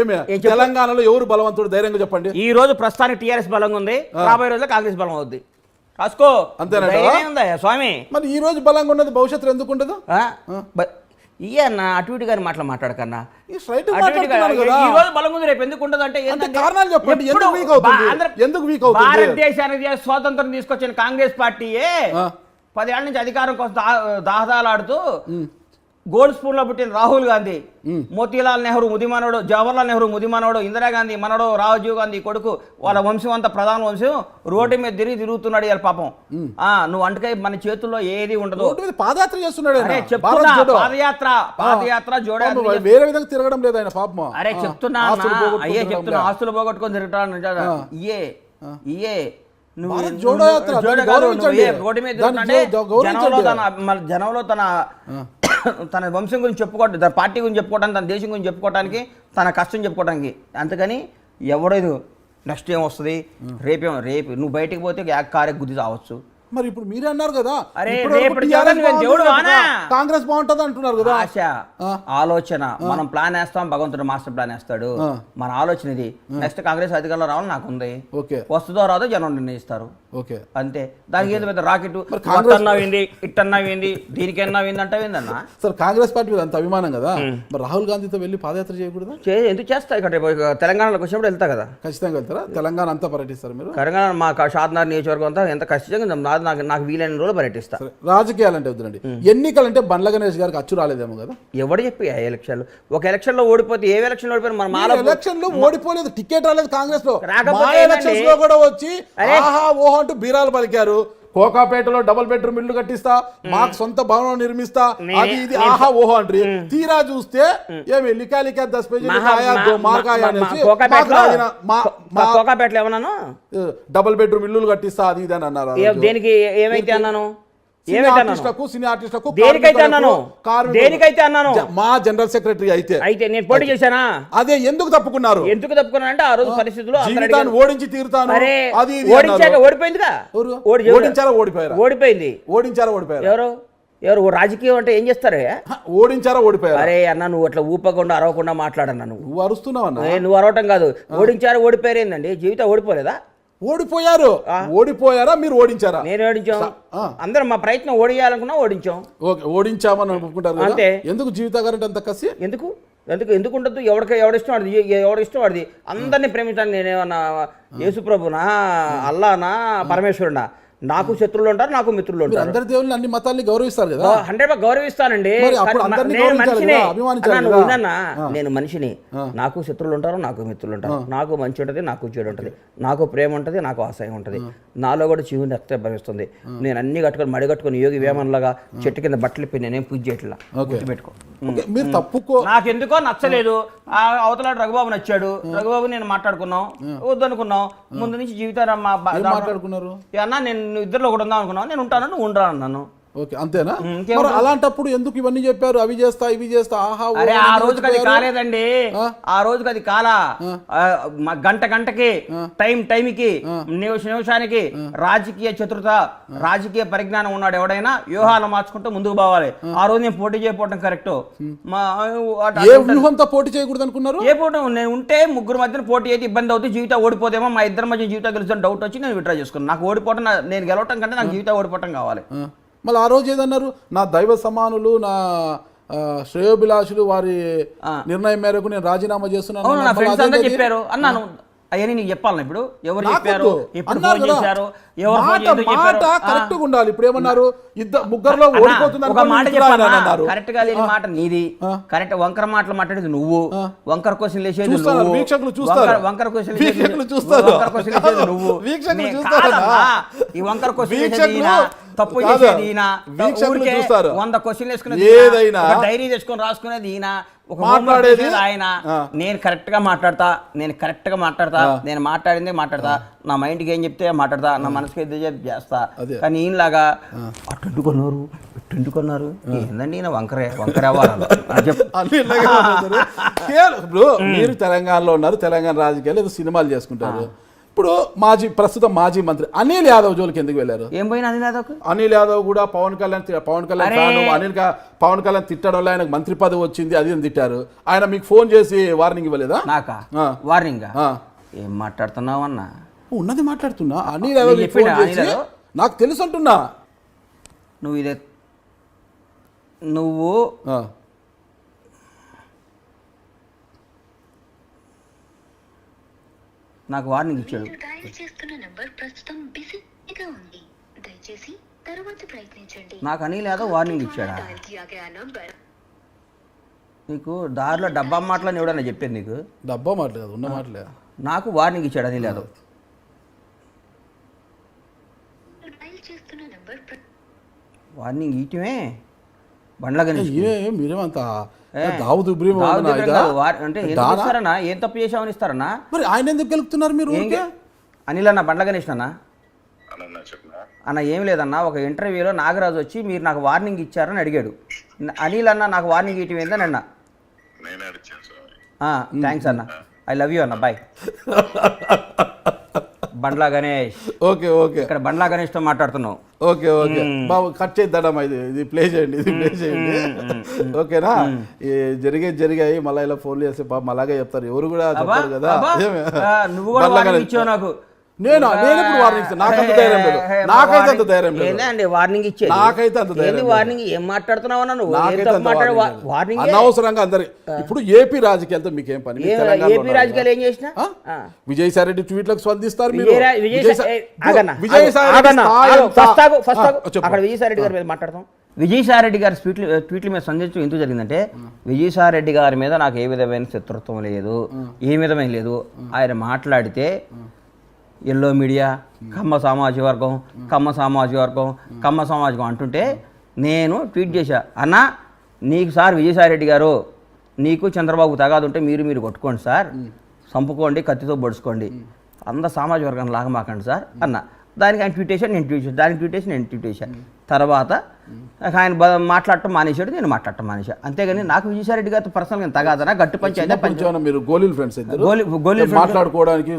ఏమి తెలంగాణలో ఎవరు బలవంతుడు? ధైర్యంగా చెప్పండి. ఈ రోజు ప్రస్తుతానికి టీఆర్ఎస్ బలంగా ఉంది, రాబోయే రోజుల్లో కాంగ్రెస్ బలం అవుద్ది. రాసుకో. అంతేనా స్వామి? మరి ఈ రోజు బలంగా ఉన్నది భవిష్యత్తులో ఎందుకు ఉండదు? ఇయన్న అటు ఇటు గారి మాటలు మాట్లాడకన్నా. ఈ రోజు బలం ఉంది, రేపు ఎందుకు ఉండదు అంటే కారణాలు చెప్పండి. ఎందుకు వీక్ అవుతుంది? భారతదేశానికి స్వాతంత్రం తీసుకొచ్చిన కాంగ్రెస్ పార్టీయే 10 ఏళ్ల నుంచి అధికారం కోసం దాహదాలాడుతూ గోల్డ్ స్పూన్ లో పుట్టిన రాహుల్ గాంధీ, మోతీలాల్ నెహ్రూ ముదిమనోడు, జవహర్లాల్ నెహ్రూ ముదిమనోడు, ఇందిరాగాంధీ మనోడు, రాజీవ్ గాంధీ కొడుకు, వాళ్ళ వంశం అంతా ప్రధాన వంశం రోడ్డు మీద తిరుగుతున్నాడు ఇవాళ పాపం. నువ్వు అంటకై మన చేతుల్లో ఏది ఉండదు. పాదయాత్ర చేస్తున్నాడు, చెప్తున్నా పాదయాత్ర జోడా వేరే విధంగా తిరగడం లేదు ఆయన పాపం. అరే చెప్తున్నా అయ్యే చెప్తున్నా ఆస్తులు పోగొట్టుకొని తిరుగుతాడు. ఇయే రోడ్డు మీద జనంలో తన వంశం గురించి చెప్పుకోవడం, తన పార్టీ గురించి చెప్పుకోవడానికి, తన దేశం గురించి చెప్పుకోవడానికి, తన కష్టం చెప్పుకోవడానికి. అంతకని ఎవడేదు నెక్స్ట్ ఏం వస్తుంది, రేపు నువ్వు బయటికి పోతే కారే గుద్ది రావచ్చు. మరి ఇప్పుడు మీరే అన్నారు కదా కాంగ్రెస్ బాగుంటది అంటున్నారు కదా. ఆశ, ఆలోచన, మనం ప్లాన్ వేస్తాం, భగవంతుడు మాస్టర్ ప్లాన్ వేస్తాడు. మన ఆలోచన ఇది. నెక్స్ట్ కాంగ్రెస్ అధికారంలో రావాలని నాకు ఉంది. వస్తుందో రాదో జనం నిర్ణయిస్తారు అంతే. దానికి ఏదో పెద్ద రాకెట్ అన్నావింది, ఇట్టన్నావింది, దీనికన్నావింది అంటావిందన్న. సార్ కాంగ్రెస్ పార్టీ మీద అంత అభిమానం కదా, మరి రాహుల్ గాంధీతో వెళ్ళి పాదయాత్ర చేయకూడదు? ఎందుకు చేస్తా? ఇక్కడ తెలంగాణలోకి వచ్చినప్పుడు వెళ్తా కదా. ఖచ్చితంగా వెళ్తారా? తెలంగాణ అంతా పర్యటిస్తారు మీరు? తెలంగాణ మా షాద్నగర్ నియోజకవర్గం అంతా ఎంత ఖచ్చితంగా నాకు వీలైన రోజులు పర్యటిస్తా. రాజకీయాలు అంటే వద్దండి, ఎన్నికలంటే బండ్ల గణేష్ గారికి అచ్చు రాలేదేమో కదా. ఎవడు చెప్పి ఎలక్షన్లు, ఒక ఎలక్షన్ లో ఓడిపోతే ఏ ఎలక్షన్ ఓడిపోయిన మన ఎలక్షన్ లో ఓడిపోలేదు, టికెట్ రాలేదు కాంగ్రెస్ లో. ఎలక్షన్స్ లో కూడా వచ్చి ఆహా ఓహో అంటూ బీరాలు పలికారు. కోకాపేటలో డబుల్ బెడ్రూమ్ ఇల్లు కట్టిస్తా, మాకు సొంత భవనం నిర్మిస్తా, అది ఇది ఆహా ఓహో అంటారు. తీరా చూస్తే ఏమి లికా 10 పేజీ కోకాపేటలో ఏమన్నాను, డబుల్ బెడ్రూమ్ ఇల్లు కట్టిస్తా అది ఇది అని అన్నారు. దేనికి ఏమైతే అన్నాను? సినీ ఆర్టిస్టులకు దేనికైతే అన్నాను? మా జనరల్ సెక్రటరీ అయితే నేను పోటీ చేశానా? అదే ఎందుకు తప్పుకున్నారు? ఎందుకు తప్పుకున్నా అంటే ఆ రోజు పరిస్థితుల్లో ఓడించి తీరుతాను, అది ఓడిపోయిందిగా. ఓడించారా ఓడిపోయారు? ఎవరు రాజకీయం అంటే ఏం చేస్తారు? ఓడించారా ఓడిపోయారు? అరే అన్న నువ్వు అట్లా ఊపకుండా అరవకుండా మాట్లాడన్నా. నువ్వు అరుస్తున్నావు అన్న. నువ్వు అరవటం కాదు, ఓడించారా ఓడిపోయారు ఏందండి? జీవితం ఓడిపోలేదా? ఓడిపోయారా మీరు ఓడించారా? నేను ఓడించాం. అందరం మా ప్రయత్నం ఓడియాలనుకున్నా ఓడించాం. ఓడించామని అనుకుంటారు అంతే. ఎందుకు జీవితగారంటే అంత కసి? ఎందుకు ఉండదు? ఎవడిష్టం వాడిది, ఎవడిష్టం వాడిది. అందరినీ ప్రేమించాను. నేనేమన్నా యేసుప్రభునా, అల్లానా, పరమేశ్వరునా? నాకు శత్రువులు ఉంటారు, నాకు మిత్రులు ఉంటారు. అందరి దేవుళ్ళని అన్ని మతాల్ని గౌరవిస్తారు కదా. 100% గౌరవిస్తానండి. నేను మనిషిని, నాకు శత్రువులు ఉంటారు, నాకు మిత్రులు ఉంటారు. నాకు మంచి ఉంటుంది, నాకు చెడు ఉంటుంది. నాకు ప్రేమ ఉంటుంది, నాకు ఆశయం ఉంటుంది. నాలో కూడా శివుని రక్తం భవిస్తుంది. నేను అన్ని కట్టుకొని మడి కట్టుకొని యోగి వేమన్లాగా చెట్టు కింద బట్టలు పెట్టి నేనేం పూజ చేయట్లా. గుర్తుపెట్టుకో. మీరు తప్పుకో. నాకెందుకో నచ్చలేదు. అవతల రఘుబాబు నచ్చాడు. రఘుబాబు నేను మాట్లాడుకున్నాం, వద్దనుకున్నాం. ముందు నుంచి జీవితాన్ని మాట్లాడుకున్నారు అన్నా. నేను ఇద్దరులో ఒకటి ఉందాం అనుకున్నావు, నేను ఉంటాను, నువ్వు ఉండరా అన్నాను. ఓకే అంతేనా? అలాంటప్పుడు ఎందుకు ఇవన్నీ చెప్పారు? అవి చేస్తా ఇవి చేస్తా. ఆహా ఆ రోజుకి అది కాలేదండి. ఆ రోజుకి అది కాలా. గంటకి టైంకి నిమిషానికి రాజకీయ చతురత, రాజకీయ పరిజ్ఞానం ఉన్నాడు ఎవడైనా వ్యూహాలు మార్చుకుంటూ ముందుకు పోవాలి. ఆ రోజు నేను పోటీ చేయకపోవడం కరెక్ట్. వ్యూహంతో పోటీ చేయకూడదు అనుకున్నారు? ఏ పోటీ నేను ఉంటే ముగ్గురు మధ్యన పోటీ అయితే ఇబ్బంది అవుతుంది, జీవితం ఓడిపోతేమో, మా ఇద్దరి మధ్య జీవితం గెలుచుని డౌట్ వచ్చి నేను విత్డ్రా చేసుకున్నాను. నాకు ఓడిపోవటం, నేను గెలవటం కంటే నాకు జీవితం ఓడిపోవటం కావాలి. మళ్ళీ ఆ రోజు ఏదన్నారు? నా దైవ సమానులు, నా శ్రేయోభిలాషులు వారి నిర్ణయం మేరకు నేను రాజీనామా చేస్తున్నాను చెప్పారు అన్నాను. అవన్నీ నీకు చెప్పాలి. ఇప్పుడు ఎవరు చెప్పారు, ఎప్పుడు ఫోన్ చేశారు, ఎవరు కరెక్ట్గా ఉండాలి. ఇప్పుడు ఏమన్నారు? ముగ్గురులో ఒక మాట చెప్పారు. కరెక్ట్ గా లేని మాట నీది. కరెక్ట్ వంకర మాటలు మాట్లాడేది నువ్వు. వంకర క్వశ్చన్ వేసేది నువ్వు. వీక్షకులు చూస్తారు. వంకర క్వశ్చన్ చూస్తారు. నువ్వు. ఈ వంకర క్వశ్చన్ తప్పు చూస్తారు. 100 క్వశ్చన్లు వేసుకునేది, డైరీ తెచ్చుకొని రాసుకునేది ఈయన, మాట్లాడేది ఆయన. నేను కరెక్ట్ గా మాట్లాడతా, నేను మాట్లాడిందే మాట్లాడతా. నా మైండ్కి ఏం చెప్తే మాట్లాడతా, నా మనసుకి ఏదో చేస్తా. కానీ ఈయనలాగా అట్టుకొన్నారు ఏందండి ఈయన వంకరే అవ్వాలి. ఇప్పుడు మీరు తెలంగాణలో ఉన్నారు, తెలంగాణ రాజకీయాలు ఏదో సినిమాలు చేసుకుంటారు. ఇప్పుడు ప్రస్తుతం మాజీ మంత్రి అనిల్ యాదవ్ జోలికి ఎందుకు వెళ్ళారు? ఏం పోయినా అనిల్ యాదవ్ కూడా పవన్ కళ్యాణ్ పవన్ కళ్యాణ్ తిట్టడం వల్ల ఆయనకు మంత్రి పదవి వచ్చింది, అది అని తిట్టారు. ఆయన మీకు ఫోన్ చేసి వార్నింగ్ ఇవ్వలేదా? నాకా వార్నింగ్? ఏం మాట్లాడుతున్నావు అన్న? ఉన్నది మాట్లాడుతున్నా. అనిల్ యాదవ్ నాకు తెలుసు అంటున్నా. నువ్వు నాకు వార్నింగ్ ఇచ్చాడు. నాకు అనిల్ యాదవ్ వార్నింగ్ ఇచ్చాడా? నీకు దారిలో డబ్బా మాటలని ఎవడన్నా చెప్పాను నీకు? డబ్బా మాటలు కాదు, ఉన్న మాటలే. నాకు వార్నింగ్ ఇచ్చాడు అని లేదు. వార్నింగ్ ఇయటమే బండ్ల గణేష్. మీరేమంతా దావుద్ ఇబ్రహీం అంటే ఇస్తారన్నా, ఏం తప్పు చేసామని ఇస్తారన్నా? మరి ఆయన ఎందుకు గెలుపుతున్నారు మీరు? అనిల్ అన్న, బండ్ల గణేష్ అన్న. అన్న ఏం లేదన్నా, ఒక ఇంటర్వ్యూలో నాగరాజు వచ్చి మీరు నాకు వార్నింగ్ ఇచ్చారని అడిగాడు. అనిల్ అన్న నాకు వార్నింగ్ ఇవ్వటం ఏందని అన్న. థ్యాంక్స్ అన్న, ఐ లవ్ యూ అన్న, bye. Bandla Ganesh. Okay okay, ఇక్కడ బండ్ల గణేష్తో మాట్లాడుతున్నావు. ఓకే ఓకే బాబు, కట్ చేద్దామా? ఇది ప్లే చేయండి, ఇది ప్లే చేయండి. ఓకేనా? జరిగాయి మళ్ళీ ఇలా ఫోన్లు చేస్తే బాబు అలాగే చెప్తారు, ఎవరు కూడా చెప్పారు కదా. నువ్వు కూడా వార్నింగ్ ఇచ్చావు నాకు. నేను ఇప్పుడు వార్నింగ్ ఇస్తాను, నాకంత ధైర్యం లేదు, నాకైతే అంత ధైర్యం లేదు. వార్నింగ్ ఇచ్చేది నాకైతే అంత ధైర్యం. వార్నింగ్ ఏం మాట్లాడుతున్నావు అన్న నువ్వు? అనవసరంగా అందరికి. ఇప్పుడు ఏపీ రాజకీయాలతో మీకేం పని? ఏపీ రాజకీయాలు ఏం చేసినా విజయసాయి రెడ్డి ట్వీట్లకు స్పందిస్తారు మీరు. అక్కడ విజయసాయి రెడ్డి గారి మీద మాట్లాడతాం. విజయసాయి రెడ్డి గారి ట్వీట్ల మీద సందేశం ఎందుకు జరిగిందంటే, విజయసాయి రెడ్డి గారి మీద నాకు ఏ విధమైన శత్రుత్వం లేదు, ఏ విధమైన లేదు. ఆయన మాట్లాడితే ఎల్లో మీడియా, కమ్మ సామాజిక వర్గం, కమ్మ సామాజికం అంటుంటే నేను ట్వీట్ చేశా, అన్న నీకు సార్ విజయసాయి రెడ్డి గారు, నీకు చంద్రబాబు తగాదుంటే మీరు కొట్టుకోండి సార్, చంపుకోండి, కత్తితో పొడుచుకోండి, అంత సామాజిక వర్గాన్ని లాగమాకండి సార్ అన్న. దానికి ఆయన ట్వీట్ చేశాను, నేను ట్వీట్ చేశాను, దానికి ట్వీట్ చేసి నేను ట్వీట్ చేశాను. తర్వాత ఆయన మాట్లాడటం మానేశాడు, నేను మాట్లాడటం మానేశా. అంతేగాని నాకు విజయసాయి రెడ్డి గారితో పర్సనల్గా తగాదనా, గట్టి పంచాయతీ. మీరు గోళీల ఫ్రెండ్స్ మాట్లాడుకోవడానికి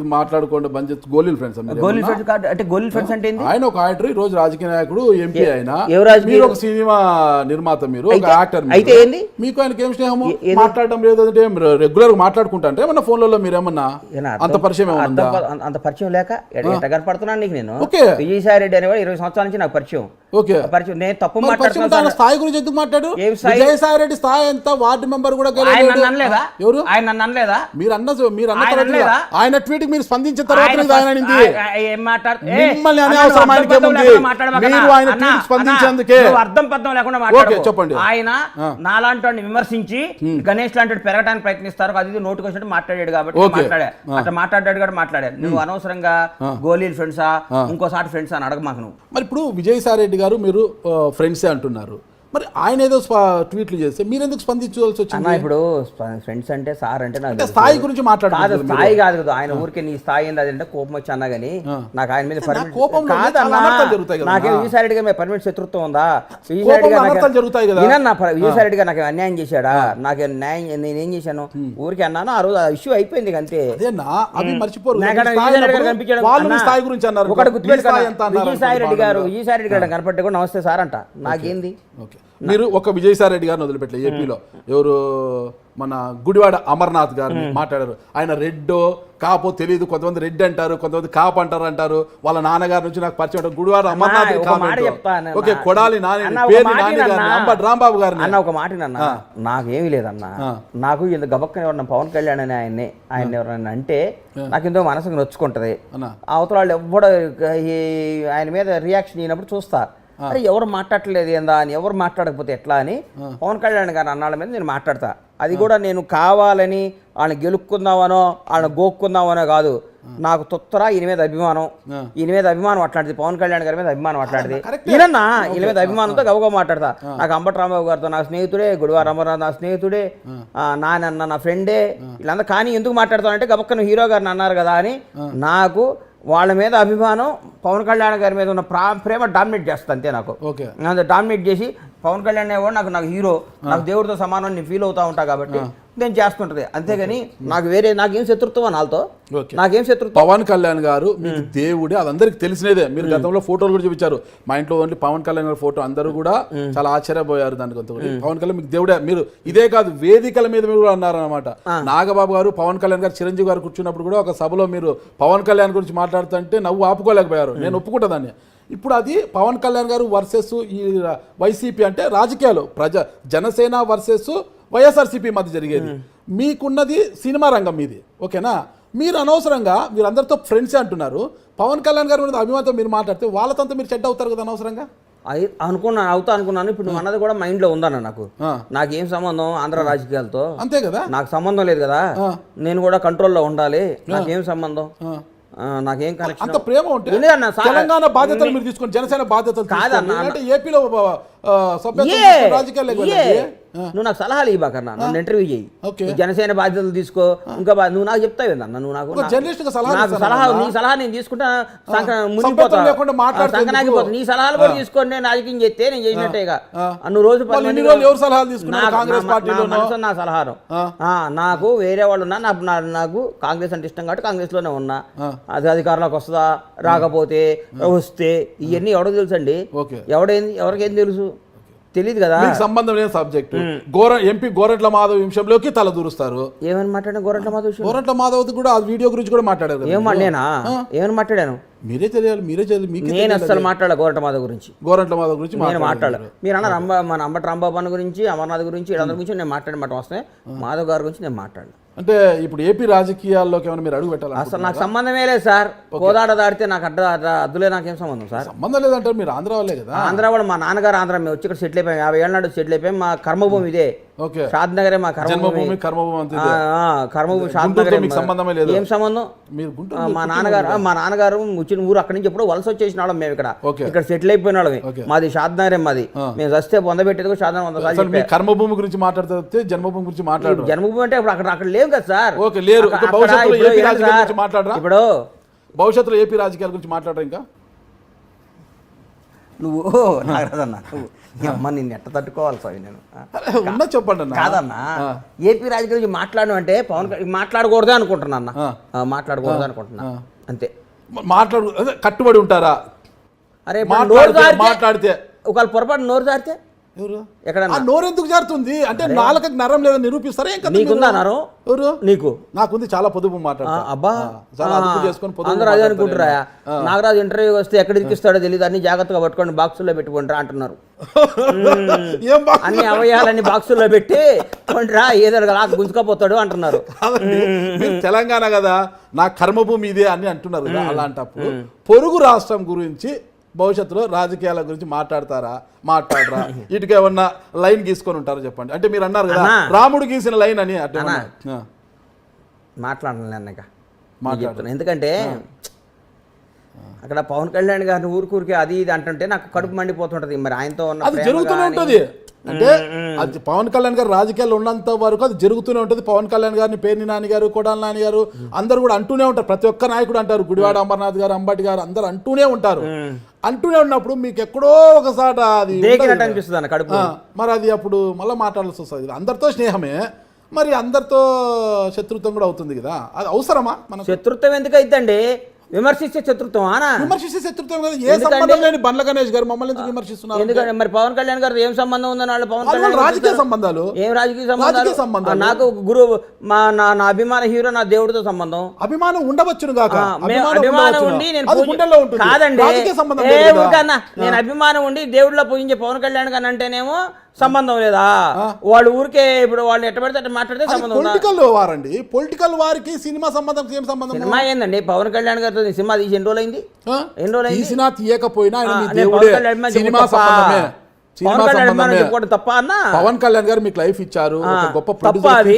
గోళీల ఫ్రెండ్స్ అంటే గోళీల ఫ్రెండ్స్ అంటే ఆయన ఒక యాక్టర్, ఈ రోజు రాజకీయ నాయకుడు, ఎంపీ. ఆయన ఒక సినిమా నిర్మాత, మీరు ఒక యాక్టర్. అయితే ఏంది మీకు ఆయనకి ఏం స్నేహము? మాట్లాడడం లేదంటే రెగ్యులర్ గా మాట్లాడుకుంటా అంటే ఏమన్నా ఫోన్లలో మీరేమన్నా అంత పరిచయం అంత పరిచయం లేక ఎగరపడుతున్నాను నీకు నేను. విజయసాయి రెడ్డి అనేవాడు 20 సంవత్సరాల నుంచి నాకు పరిచయం. పరిచయం నేను తప్పు మాట్లాడుతున్నాను. స్థాయి గురించి ఎందుకు మాట్లాడు? విజయసాయి రెడ్డి స్థాయి ఎంత? వార్డు మెంబర్ కూడా ఎవరు? ఆయన అనలేదా? మీరు అన్న ఆయన ట్వీట్ మీరు స్పందించిన తర్వాత మిమ్మల్ని అనవసరం మీరు ఆయన ట్వీట్ స్పందించేందుకే. అర్థం పద్ధం లేకుండా చెప్పండి. ఆయన నాలాంటి వాడిని విమర్శించి గణేష్ లాంటి పెరగడానికి ప్రయత్నిస్తారు, అది నోటుకు వచ్చినట్టు మాట్లాడాడు కాబట్టి అట్లా మాట్లాడాడు కాబట్టి మాట్లాడాడు. నువ్వు అనవసరంగా గోళీల ఫ్రెండ్సా ఇంకోసారి ఫ్రెండ్స్ అని అడగమాకు నువ్వు. మరి ఇప్పుడు విజయసాయి రెడ్డి గారు మీరు ఫ్రెండ్సే అంటున్నారు, మరి ఆయన ఏదో ట్వీట్లు చేస్తే మీరు ఎందుకు స్పందించవలసి వచ్చింది? ఇప్పుడు ఫ్రెండ్స్ అంటే సార్ అంటే నాకు స్థాయి గురించి మాట్లాడారు. స్థాయి కాదు కదా ఆయన, ఊరికే నీ స్థాయి ఏంది అదంటే కోపం వచ్చి అన్నా కానీ నాకు ఆయన మీద నాకే విజయసాయి రెడ్డి గారి మీద పర్మిట్ శత్రుత్వం ఉందా? విజయసాయి రెడ్డి గారు నాకు అన్యాయం చేశాడా? నాకు న్యాయం నేనేం చేశాను? ఊరికి అన్నాను, ఆ రోజు ఆ ఇష్యూ అయిపోయింది అంతే. ఒకటి గుర్తుపెట్టుకున్నా, విజయసాయి రెడ్డి గారు కనపడ్డా కూడా నమస్తే సార్ అంట, నాకేంది? మీరు ఒక విజయసాయి రెడ్డి గారిని వదిలిపెట్టలేదు. ఏపీలో ఎవరు మన గుడివాడ అమర్నాథ్ గారిని మాట్లాడారు. ఆయన రెడ్డో కాపో తెలియదు, కొంతమంది రెడ్ అంటారు, కొంతమంది కాపు అంటారు. వాళ్ళ నాన్నగారి నుంచి నాకు పరిచయం. గుడివాడ అమర్నాథ్ ఓకే, కొడాలి అంబటి రాంబాబు గారిని అన్న ఒక మాట అన్న, నాకేమీ లేదన్నా. నాకు ఇంత గబక్కని ఎవరన్నా పవన్ కళ్యాణ్ అని ఆయన ఎవరన్నా అంటే నాకు ఎంతో మనసుకు నొచ్చుకుంటది. అవతల వాళ్ళు ఎవ్వడో ఆయన మీద రియాక్షన్ అయినప్పుడు చూస్తా, అరే ఎవరు మాట్లాడలేదు ఏందా అని, ఎవరు మాట్లాడకపోతే ఎట్లా అని పవన్ కళ్యాణ్ గారు అన్నాళ్ళ మీద నేను మాట్లాడతా. అది కూడా నేను కావాలని ఆయన గెలుక్కుందామనో ఆయన గోక్కుందామనో కాదు, నాకు తొత్తరా ఈయన మీద అభిమానం అట్లాంటిది, పవన్ కళ్యాణ్ గారి మీద అభిమానం అట్లాంటిది. ఈయన మీద అభిమానంతో గబగబా మాట్లాడతా. నాకు అంబటి రాంబాబు గారితో నా స్నేహితుడే, గుడివార అమర్నాథ్ నా స్నేహితుడే, నాన్న నా ఫ్రెండే, వీళ్ళందరూ. కానీ ఎందుకు మాట్లాడతానంటే గబక్కను హీరో గారిని అన్నారు కదా అని నాకు వాళ్ళ మీద అభిమానం, పవన్ కళ్యాణ్ గారి మీద ఉన్న ప్రేమ డామినేట్ చేస్తా అంతే. నాకు డామినేట్ చేసి పవన్ కళ్యాణ్ అనేవాడు నాకు హీరో, నాకు దేవుడితో సమానం నేను ఫీల్ అవుతా ఉంటా కాబట్టి నేను చేస్తుంటది. అంతేగాని నాకేం శత్రుత్వం వాళ్ళతో, నాకేం శత్రుత్వం. పవన్ కళ్యాణ్ గారు మీకు దేవుడే, అది అందరికి తెలిసినదే. మీరు గతంలో ఫోటోలు కూడా చూపించారు, మా ఇంట్లో ఓన్లీ పవన్ కళ్యాణ్ గారి ఫోటో. అందరూ కూడా చాలా ఆశ్చర్యపోయారు దానికి. పవన్ కళ్యాణ్ మీకు దేవుడే. మీరు ఇదే కాదు, వేదికల మీద మీరు కూడా అన్నారనమాట. నాగబాబు గారు, పవన్ కళ్యాణ్ గారు, చిరంజీవి గారు కూర్చున్నప్పుడు కూడా ఒక సభలో మీరు పవన్ కళ్యాణ్ గురించి మాట్లాడుతుంటే నవ్వు ఆపుకోలేకపోయారు. నేను ఒప్పుకుంటా దాన్ని. ఇప్పుడు అది పవన్ కళ్యాణ్ గారు వర్సెస్ ఈ వైసీపీ అంటే రాజకీయాలు జనసేన వర్సెస్ వైఎస్ఆర్సీపీ మధ్య జరిగేది. మీకున్నది సినిమా రంగం మీది, ఓకేనా? మీరు అనవసరంగా మీరు అందరితో ఫ్రెండ్సే అంటున్నారు. పవన్ కళ్యాణ్ గారి మీద అభిమానంతో మీరు మాట్లాడితే వాళ్ళతో మీరు చెడ్డ అవుతారు కదా అనవసరంగా. అనుకున్నాను. ఇప్పుడు నువ్వు అన్నది కూడా మైండ్ లో ఉందన్న నాకు. నాకేం సంబంధం ఆంధ్ర రాజకీయాలతో? అంతే కదా, నాకు సంబంధం లేదు కదా. నేను కూడా కంట్రోల్లో ఉండాలి. నాకేం సంబంధం? నాకేం కనెక్షన్? అంత ప్రేమ ఉంటే తెలంగాణ బాధ్యతలు మీరు తీసుకొని జనసేన బాధ్యతలు కాదన్న, ఏపీలో రాజకీయాలు నువ్వు నాకు సలహాలు ఇవ్వకన్నా, నన్ను ఇంటర్వ్యూ చేయి, జనసేన బాధ్యతలు తీసుకో. ఇంకా నువ్వు నాకు చెప్తావు ఏందన్న, నువ్వు నాకు సలహా, నీ సలహా నేను తీసుకుంటా, సంకనాగిపోతా. నీ సలహాలు కూడా తీసుకొని నేను రాజకీయం చేస్తే నేను చేసినట్టేగా. నువ్వు రోజు నా సలహాలు నాకు వేరే వాళ్ళు ఉన్నా, నాకు కాంగ్రెస్ అంటే ఇష్టం కాబట్టి కాంగ్రెస్ లోనే ఉన్నా. అది అధికారంలోకి వస్తుందా రాకపోతే వస్తే ఇవన్నీ ఎవడో తెలుసు అండి. ఎవరికేం తెలుసు తెలియదు కదా, సంబంధం లేని సబ్జెక్ట్. ఎంపీ గోరంట్ల మాధవ్ విషయంలోకి తల దూరుస్తారు. ఏమని మాట్లాడాను? గోరంట్ల మాధవ్ కూడా ఆ వీడియో గురించి కూడా మాట్లాడారు. ఏమని మాట్లాడాను? మీరే తెలియాలి. నేను అసలు మాట్లాడ గోరంట్ల మాధవ్ గురించి నేను మాట్లాడాను. మీరు అన్నారు మన అంబటి రాంబాబు అన్న గురించి, అమర్నాథ్ గురించి, వీళ్ళందరి గురించి నేను మాట్లాడమాట వస్తాయి. మాధవ్ గారి గురించి నేను మాట్లాడను. అంటే ఇప్పుడు ఏపీ రాజకీయాల్లోకి ఏమైనా మీరు అడుగు పెట్టాలి? అసలు నాకు సంబంధమే లేదు సార్. కోదాడ దాడితే నాకు అద్దులే, నాకేం సంబంధం సార్? సంబంధం లేదంటారు, మీరు ఆంధ్ర వాళ్ళే కదా. ఆంధ్ర వాళ్ళు, మా నాన్నగారు ఆంధ్ర, మేము వచ్చి ఇక్కడ సెటిల్ అయిపోయాం. 50 ఏళ్ళ నాడు సెటిల్ అయిపోయాం. మా కర్మభూమి ఇదే, షాద్ నగరే మా కర్మభూమి. కర్మభూమి షాద్ నగరే. ఏం సంబంధం? మా నాన్నగారు వచ్చిన ఊరు అక్కడి నుంచి ఎప్పుడు వలస వచ్చేసిన వాళ్ళం. మేము ఇక్కడ సెటిల్ అయిపోయిన వాళ్ళమే. మాది షాద్ నగరే. మాది మేము వస్తే పొందబెట్టేది కూడా షాద్ నగర్. కర్మభూమి గురించి మాట్లాడితే జన్మభూమి గురించి మాట్లాడు. జన్మభూమి అంటే ఇప్పుడు అక్కడ లేవు కదా సార్. ఇప్పుడు భవిష్యత్తులో ఏపీ రాజకీయాల గురించి మాట్లాడరు. ఇంకా నువ్వు నాగరాజన్నా, అమ్మ నిన్ను ఎట్ట తట్టుకోవాలి సార్? నేను ఉన్నా చెప్పండి అన్న. కాదన్నా, ఏపీ రాజకీయాల గురించి మాట్లాడడం అంటే పవన్ మాట్లాడకూడదు అనుకుంటున్నా అన్న, మాట్లాడకూడదు అనుకుంటున్నా అంతే. కట్టుబడి ఉంటారా? అరే మాట్లాడితే ఒకవేళ పొరపాటు నోరు జారితే ఎక్కడ నోరు ఎందుకు జారుతుంది? అంటే నాలుకకి నరం లేదని నిరూపిస్తారా? నీకుందా నరం? నీకు? నాకుంది, చాలా పొదుపు మాట్లాడతా. అబ్బా, అందరూ అదే అనుకుంటారా? నాగరాజు ఇంటర్వ్యూ వస్తే ఎక్కడ ఇరికిస్తాడో తెలియదు, అన్ని జాగ్రత్తగా పట్టుకోండి, బాక్సుల్లో పెట్టుకుంటారా అంటున్నారు. అన్ని అవయవాలన్నీ బాక్సుల్లో పెట్టి కొండ్రా, ఏదో గుంజుకపోతాడు అంటున్నారు. తెలంగాణ కదా, నా కర్మభూమి ఇదే అని అంటున్నారు కదా. అలాంటప్పుడు పొరుగు రాష్ట్రం గురించి భవిష్యత్తులో రాజకీయాల గురించి మాట్లాడరా? ఇటుక ఏమన్నా లైన్ గీసుకొని ఉంటారో చెప్పండి. అంటే మీరు అన్నారు కదా రాముడు గీసిన లైన్ అని, అట్లా మాట్లాడను. ఎందుకంటే అక్కడ పవన్ కళ్యాణ్ గారిని ఊరికే అది ఇది అంటుంటే నాకు కడుపు మండిపోతుంటది. మరి ఆయనతో అది జరుగుతూనే ఉంటుంది. అంటే అది పవన్ కళ్యాణ్ గారు రాజకీయాల్లో ఉన్నంత వరకు అది జరుగుతూనే ఉంటుంది. పవన్ కళ్యాణ్ గారిని పేర్ని నాని గారు, కొడాలి నాని గారు అందరూ కూడా అంటూనే ఉంటారు. ప్రతి ఒక్క నాయకుడు అంటారు. గుడివాడ అమర్నాథ్ గారు, అంబటి గారు అందరూ అంటూనే ఉంటారు. అంటూనే ఉన్నప్పుడు మీకు ఎక్కడో ఒకసారి అది అనిపిస్తుంది కడుపు. మరి అది అప్పుడు మళ్ళీ మాట్లాడాల్సి వస్తుంది. అందరితో స్నేహమే, మరి అందరితో శత్రుత్వం కూడా అవుతుంది కదా. అది అవసరమా? మన శత్రుత్వం ఎందుకు అయిద్దండి? విమర్శించే శత్రుత్వం విమర్శించే శత్రుత్వం కదా. ఏ సంబంధం లేని బండ్ల గణేష్ గారు మమ్మల్ని ఎందుకు విమర్శిస్తున్నారు? ఎందుకంటే మరి పవన్ కళ్యాణ్ గారు ఏం సంబంధం ఉందని వాళ్ళు పవన్ కళ్యాణ్ రాజకీయ సంబంధాలు, ఏం రాజకీయ సంబంధాలు? నాకు గురువు, నా అభిమాన హీరో, నా దేవుడితో సంబంధం. అభిమానం ఉండవచ్చును కాక, అభిమానం ఉండి నేను కాదండి, నేను అభిమానం ఉండి దేవుడిలో పూజించే పవన్ కళ్యాణ్ గారు అంటేనేమో సంబంధం లేదా? వాళ్ళు ఊరికే ఇప్పుడు వాళ్ళు ఎట్ట పడితే అట్లా మాట్లాడితే సంబంధం. పొలిటికల్ వారండి, పొలిటికల్ వారికి సినిమా సంబంధం ఏం సంబంధం? సినిమా ఏందండి? పవన్ కళ్యాణ్ గారితో సినిమా తీసి ఎన్ని రోజులైంది? తీసినా తీయకపోయినా తప్ప అన్న. పవన్ కళ్యాణ్ గారు మీకు లైఫ్ ఇచ్చారు, గొప్ప ప్రొడ్యూసర్.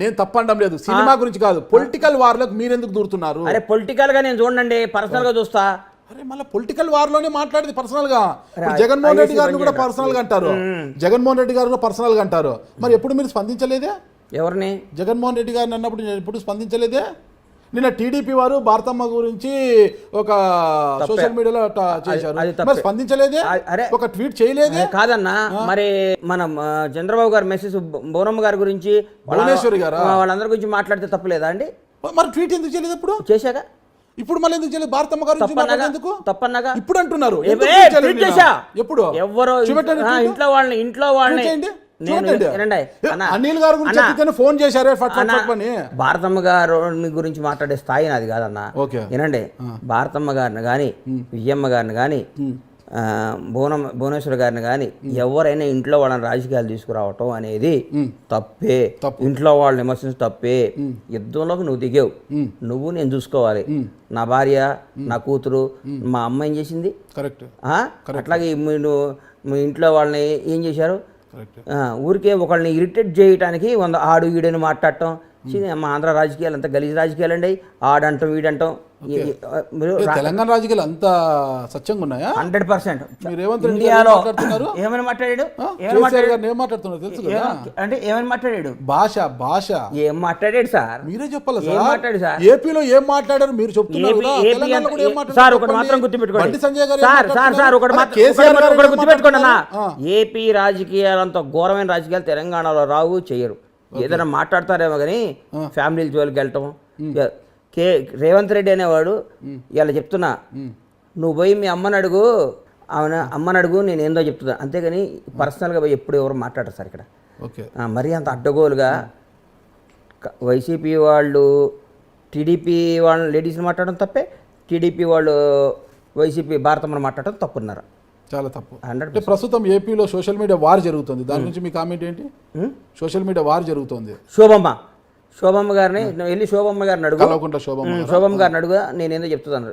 నేను తప్పనడం లేదు, సినిమా గురించి కాదు. పొలిటికల్ వార్లకు మీరెందుకు దూరుతున్నారు? అరే పొలిటికల్ గా నేను చూడండి, పర్సనల్ గా చూస్తా. అరే మళ్ళీ పొలిటికల్ వార్ లోనే మాట్లాడేది పర్సనల్ గా. జగన్మోహన్ రెడ్డి గారిని కూడా పర్సనల్ గా అంటారు. జగన్మోహన్ రెడ్డి గారు పర్సనల్ గా అంటారు. మరి ఎప్పుడు మీరు స్పందించలేదే? ఎవరిని? జగన్మోహన్ రెడ్డి గారిని అన్నప్పుడు నేను ఎప్పుడు స్పందించలేదే? నిన్న టీడీపీ వారు భారతమ్మ గురించి ఒక సోషల్ మీడియాలో చేశారు, మరి స్పందించలేదే? ఒక ట్వీట్ చేయలేదే? కాదన్నా, మరి మనం చంద్రబాబు గారు మెసేజ్ బోనమ్మ గారి గురించి, భువనేశ్వరి గారు వాళ్ళందరి గురించి మాట్లాడితే తప్పలేదా అండి? మరి ట్వీట్ ఎందుకు చేయలేదు? ఇప్పుడు చేశాక ఇప్పుడు మళ్ళీ ఎందుకు చేయలేదు? భారతమ్మ గారు ఎందుకు తప్పన్నగా ఇప్పుడు అంటున్నారు. ఎప్పుడు ఎవరో ఇంట్లో వాళ్ళని అనిల్ గారు గురించి ఫోన్ చేశారే భారతమ్మ గారు గురించి మాట్లాడే స్థాయి నాది కాదన్న. ఏనండి, భారతమ్మ గారిని కానీ, విజయమ్మ గారిని కానీ భువనేశ్వర్ గారిని కానీ ఎవరైనా ఇంట్లో వాళ్ళని రాజకీయాలు తీసుకురావటం అనేది తప్పే. ఇంట్లో వాళ్ళని విమర్శించడం తప్పే. యుద్ధంలోకి నువ్వు దిగావు, నువ్వు నేను చూసుకోవాలి. నా భార్య, నా కూతురు, మా అమ్మ ఏం చేసింది? కరెక్ట్. అట్లాగే మీరు మీ ఇంట్లో వాళ్ళని ఏం చేశారు? ఊరికే ఒకళ్ళని ఇరిటేట్ చేయడానికి ఆడు ఈడని మాట్లాడటం. మా ఆంధ్ర రాజకీయాలు అంతా గలీజ్ రాజకీయాలు అండి. ఆడంటాం వీడంటాం. తెలంగాణ రాజకీయాలు అంత సత్యంగా ఉన్నాయా? 100%. ఇండియాలో ఏమని మాట్లాడాడు? తెలుసు కదా అంటే ఏమని మాట్లాడాడు? భాష ఏం మాట్లాడాడు సార్? మీరే చెప్పాలి మాట్లాడు సార్. ఏపీలో ఏం మాట్లాడారు మీరు చెప్తున్నారు. సార్ ఒకటి మాత్రం గుర్తుపెట్టుకోండి సార్, ఒకటి గుర్తుపెట్టుకోండి అన్న. ఏపీ రాజకీయాలంత ఘోరమైన రాజకీయాలు తెలంగాణలో రావు, చెయ్యరు. ఏదైనా మాట్లాడతారేమో కానీ ఫ్యామిలీ జోలికి వెళ్ళటం. రేవంత్ రెడ్డి అనేవాడు ఇలా చెప్తున్నా, నువ్వు పోయి మీ అమ్మని అడుగు, అమ్మని అడుగు, నేను ఏందో చెప్తున్నా. అంతేగాని పర్సనల్గా పోయి ఎప్పుడు ఎవరు మాట్లాడరు సార్ ఇక్కడ. మరీ అంత అడ్డగోలుగా వైసీపీ వాళ్ళు టీడీపీ వాళ్ళు లేడీస్ని మాట్లాడడం తప్పే, టీడీపీ వాళ్ళు వైసీపీ భారతమ్మని మాట్లాడడం తప్పున్నారు. చాలా తప్పు. అంటే ప్రస్తుతం ఏపీలో సోషల్ మీడియా వార్ జరుగుతుంది. దాని గురించి మీ కామెంట్ ఏంటి? సోషల్ మీడియా వార్ జరుగుతుంది. శోభమ్మ గారిని వెళ్ళి శోభమ్మ గారిని అడుగు, శోభమ్మ గారిని అడుగు, నేనేందో చెప్తున్నాను.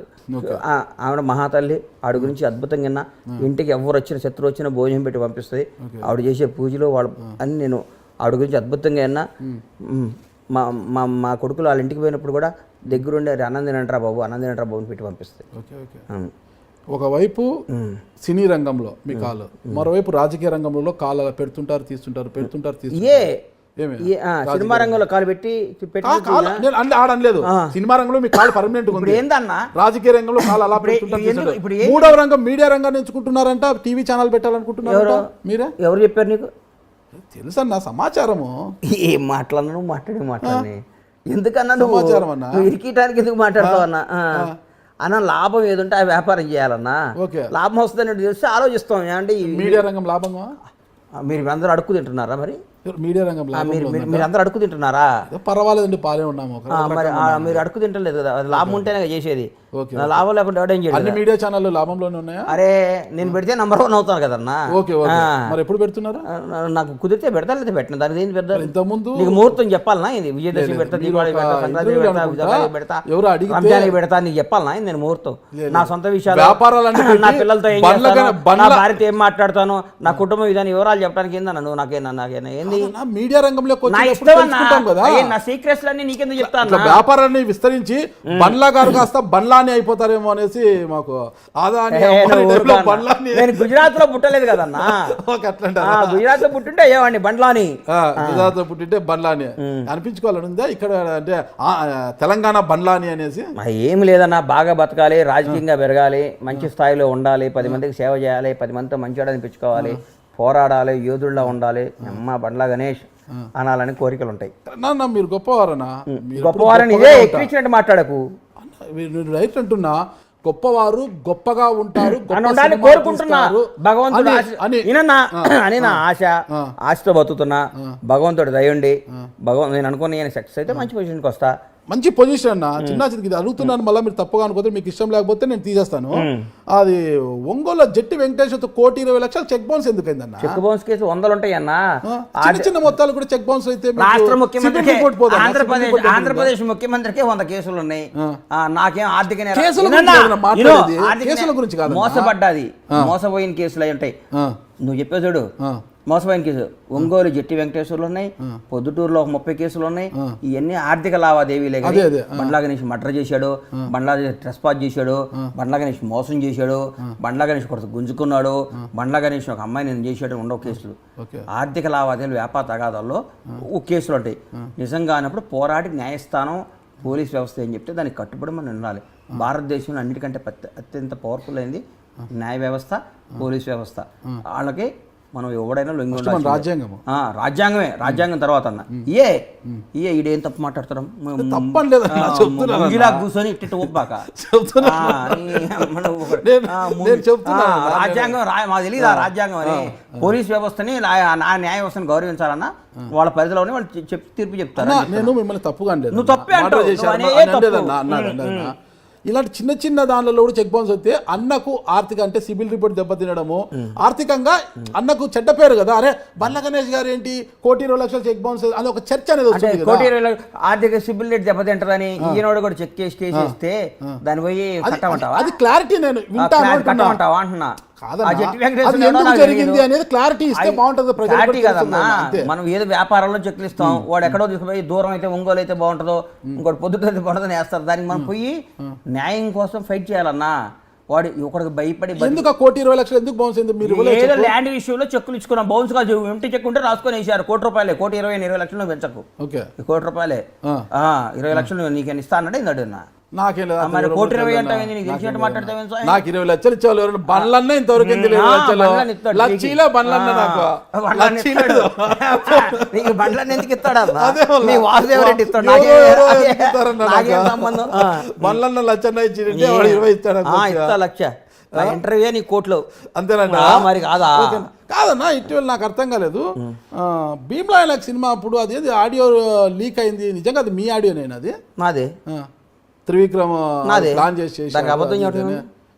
ఆవిడ మహాతల్లి, ఆవిడ గురించి అద్భుతంగా విన్నా. ఇంటికి ఎవరు వచ్చిన శత్రువు వచ్చినా భోజనం పెట్టి పంపిస్తుంది. ఆవిడ చేసే పూజలు వాళ్ళు అని నేను ఆవిడ గురించి అద్భుతంగా విన్నా. మా కొడుకులు వాళ్ళ ఇంటికి పోయినప్పుడు కూడా దగ్గరుండే అన్నందినంటారా బాబు, అన్నందినంటారా బాబుని పెట్టి పంపిస్తుంది. ఒకవైపు సినీ రంగంలో మీ కాలు, మరోవైపు రాజకీయ రంగంలో కాలు పెడుతుంటారు తీస్తుంటారు. సినిమా రంగంలో కాలు పెట్టి ఆడలేదు. సినిమా రంగంలో మీ కాలు పర్మనెంట్ ఉంది. ఏందన్నా రాజకీయ రంగంలో కాలు అలా పెడుతుంటారు. మూడవ రంగం మీడియా రంగాన్ని ఎంచుకుంటున్నారంట. TV channel పెట్టాలనుకుంటున్నారు. మీరే ఎవరు చెప్పారు నీకు? తెలుసన్నా సమాచారము. ఏం మాట్లాడినా నువ్వు మాట్లాడి ఎందుకన్నా నువ్వు ఇరికీయటానికి ఎందుకు మాట్లాడతావు అన్నా? అన్న లాభం ఏదుంటే ఆ వ్యాపారం చేయాలన్నా. లాభం వస్తుందని తెలిసి ఆలోచిస్తాం. అంటే మీడియా రంగం లాభంగా మీరు అందరూ అడుక్కు తింటున్నారా? మరి మీడియా రంగం మీరు అందరూ అడుక్కు తింటున్నారా? పర్వాలేదండి, పాలే ఉన్నాము. మరి మీరు అడుక్కు తింటలేదు కదా, అది లాభం ఉంటేనే చేసేది. లాభం లేకుండా ఎవడేం చేయలేదు. మీడియా ఛానల్ లాభంలోనే ఉన్నాయా? అరే నేను పెడితే నంబర్ 1 అవుతాను కదన్నా. మరి ఎప్పుడు పెడుతున్నారు? నాకు కుదిరితే పెడతా, లేదా పెట్టిన దాని ఏం పెద్ద. ఇంతకుముందు నీకు ముహూర్తం చెప్పాలనా? ఇది విజయదశమి పెడతా, దీపావళి పెడతా, సంక్రాంతి పెడతా, రంజానికి పెడతా, నీకు చెప్పాలనా? నేను ముహూర్తం నా సొంత విషయాలు, నా పిల్లలతో ఏం చేస్తాను, నా భార్యతో ఏం మాట్లాడతాను, నా కుటుంబ విధానం వివరాలు చెప్పడానికి ఏందన్నా నువ్వు? నాకేనా ఏంది మీడియా రంగంలో నా సీక్రెట్స్ అన్ని నీకెందుకు చెప్తాను? వ్యాపారాన్ని విస్తరించి బండ్లా గారు కాస్త బండ్లా అయిపోతారేమో అనేసి మాకు నేను గుజరాత్ లో పుట్టలేదు కదన్నా. గుజరాత్ లో పుట్టింటే ఏమండి బండ్లాని, గుజరాత్ లో పుట్టింటే బండ్లాని అనిపించుకోవాలని ఉందా ఇక్కడ? అంటే తెలంగాణ బండ్లాని అనేసి ఏమి లేదన్నా. బాగా బతకాలి, రాజకీయంగా పెరగాలి, మంచి స్థాయిలో ఉండాలి, 10 మందికి సేవ చేయాలి, 10 మందితో మంచిగా అనిపించుకోవాలి, పోరాడాలి, యోధుల్లా ఉండాలి, అమ్మ బండ్లా గణేష్ అనాలని కోరికలు ఉంటాయి. మీరు గొప్పవారనా? గొప్పవారని ఇదే ఎక్కించినట్టు మాట్లాడకు. రైట్ అంటున్నా, గొప్పవారు గొప్పగా ఉంటారు కోరుకుంటున్నా. భగవంతుడు అని నా ఆశతో బతుకుతున్నా. భగవంతుడు దయండి. నేను అనుకుని నేను సక్సెస్ అయితే మంచి పొజిషన్కి వస్తా. మంచి పొజిషన్ అన్న. చిన్న ఇది అడుగుతున్నాను, మళ్ళీ మీరు తప్పుగా అనుకోతే, మీకు ఇష్టం లేకపోతే నేను తీసేస్తాను. అది ఒంగోలు జట్టి వెంకటేశ్వర 1,20,00,000 చెక్ బౌన్స్ ఎందుకైందన్న? చెక్ బౌన్స్ కేసు 100 ఉంటాయి అన్న. చిన్న మొత్తాలు కూడా చెక్ బౌన్స్ అయితే రాష్ట్ర ముఖ్యమంత్రి ఆంధ్రప్రదేశ్ ముఖ్యమంత్రికి 100 కేసులు ఉన్నాయి. నాకేం ఆర్థిక కేసుల గురించి కాదు, మోసపడ్డాది, మోసపోయిన కేసులు అయి ఉంటాయి. నువ్వు చెప్పే చూడు, మోసపోయిన కేసు ఒంగోలు జట్టి వెంకటేశ్వర్లు ఉన్నాయి, పొద్దుటూరులో 30 కేసులు ఉన్నాయి. ఇవన్నీ ఆర్థిక లావాదేవీలే. బండ్లా గణేష్ మర్డర్ చేశాడు, బండ్లా ట్రెస్పాస్ చేశాడు, బండ్లా గణేష్ మోసం చేశాడు, బండ్లా గణేష్ కొడుకు గుంజుకున్నాడు, బండ్లా గణేష్ ఒక అమ్మాయి నేను చేశాడు. ఉండవు కేసులు. ఆర్థిక లావాదేవీలు, వ్యాపార తగాదాల్లో కేసులు ఉంటాయి. నిజంగా అన్నప్పుడు పోరాడి న్యాయస్థానం, పోలీస్ వ్యవస్థ ఏం చెప్తే దానికి కట్టుబడి మనం ఉండాలి. భారతదేశంలో అన్నిటికంటే అత్యంత పవర్ఫుల్ అయింది న్యాయ వ్యవస్థ, పోలీస్ వ్యవస్థ. వాళ్ళకి మనం ఎవడైనా లొంగి ఉండాలి. రాజ్యాంగమే, రాజ్యాంగం తర్వాత అన్న ఈడేం తప్పు మాట్లాడతాం, ఇలా కూర్చొని ఇట్టి ఒప్పాక రాజ్యాంగం మాకు తెలియదు. ఆ రాజ్యాంగం అని పోలీస్ వ్యవస్థని, న్యాయ వ్యవస్థని గౌరవించాలన్నా వాళ్ళ పరిధిలోనే వాళ్ళు తీర్పు చెప్తారు. నేను మిమ్మల్ని తప్పుగా నువ్వు తప్పే అంటావు. ఇలాంటి చిన్న చిన్న దానిలో కూడా చెక్ బౌన్స్ వస్తే అన్నకు ఆర్థిక అంటే సిబిల్ రిపోర్ట్ దెబ్బతినడము ఆర్థికంగా అన్నకు చెడ్డ పేరు కదా. అరే బండ్ల గణేష్ గారు ఏంటి 1,20,00,000 చెక్ బౌన్స్ అని ఒక చర్చ అనేది వస్తుంది కదా. 1,20,00,000 ఆర్థిక సిబిల్ రేట్ దెబ్బతింటారని ఈయనోడు కూడా చెక్ చేసి కేసేస్తే దాన్ని పోయి కట్టమంటావా? అది క్లారిటీ నేను వింటాను కట్టమంటావా అంటున్నా. జరిగింది అనేది క్లారిటీ ఇస్తే బాగుంటుంది. క్లారిటీ కదమ్మా, మనం ఏదో వ్యాపారంలో చెక్లు ఇస్తాం, వాడు ఎక్కడో తీసుకుపోయి దూరం అయితే ఒంగోలు అయితే బాగుంటుందో ఇంకోటి పొద్దుట అయితే బాగుంటుందని వేస్తారు. దానికి మనం పోయి న్యాయం కోసం ఫైట్ చేయాలన్నా. వాడు ఒకడికి భయపడి ఎందుకు 1,20,00,000 ఎందుకు బౌన్స్ అయింది? మీరు ఏదో ల్యాండ్ విషయంలో చెక్కులు ఇచ్చుకున్నాం, బౌన్స్ కాదు, ఎంటీ చెక్ ఉంటే రాసుకొని వేసారు. ₹1,20,000, 1,20,000 పెంచకు, ₹1,20,000 20,00,000 నీకు ఇస్తా అన్నాడు. ఇందడున్నా నాకేం లేదు. మరి 1,20,000 అంటే నీకు తెలిసినట్టు మాట్లాడతావేం? నాకు 20,00,000 ఇచ్చేవాళ్ళు బండ్లన్నా ఇంతవరకు లక్షీలో బండ్లన్న నాకు నీకు బండ్లన్నీ ఎందుకు ఇస్తాడా? వాసుదేవరెడ్డి ఇస్తాడు, సంబంధం. బండ్లన్న లక్షన్న ఇచ్చి 20 ఇస్తాడు. ఇస్తా లక్ష ఇంటర్వ్యూ నీ కోర్టులో అంతేనా? మరి కాదా? కాదన్నా, ఇటీవల నాకు అర్థం కాలేదు. భీమ్లా నాకు సినిమా అప్పుడు అదేది ఆడియో లీక్ అయింది, నిజంగా అది మీ ఆడియోనేనా? అది నాదే. త్రివిక్రమ్ ప్లాన్ చేసి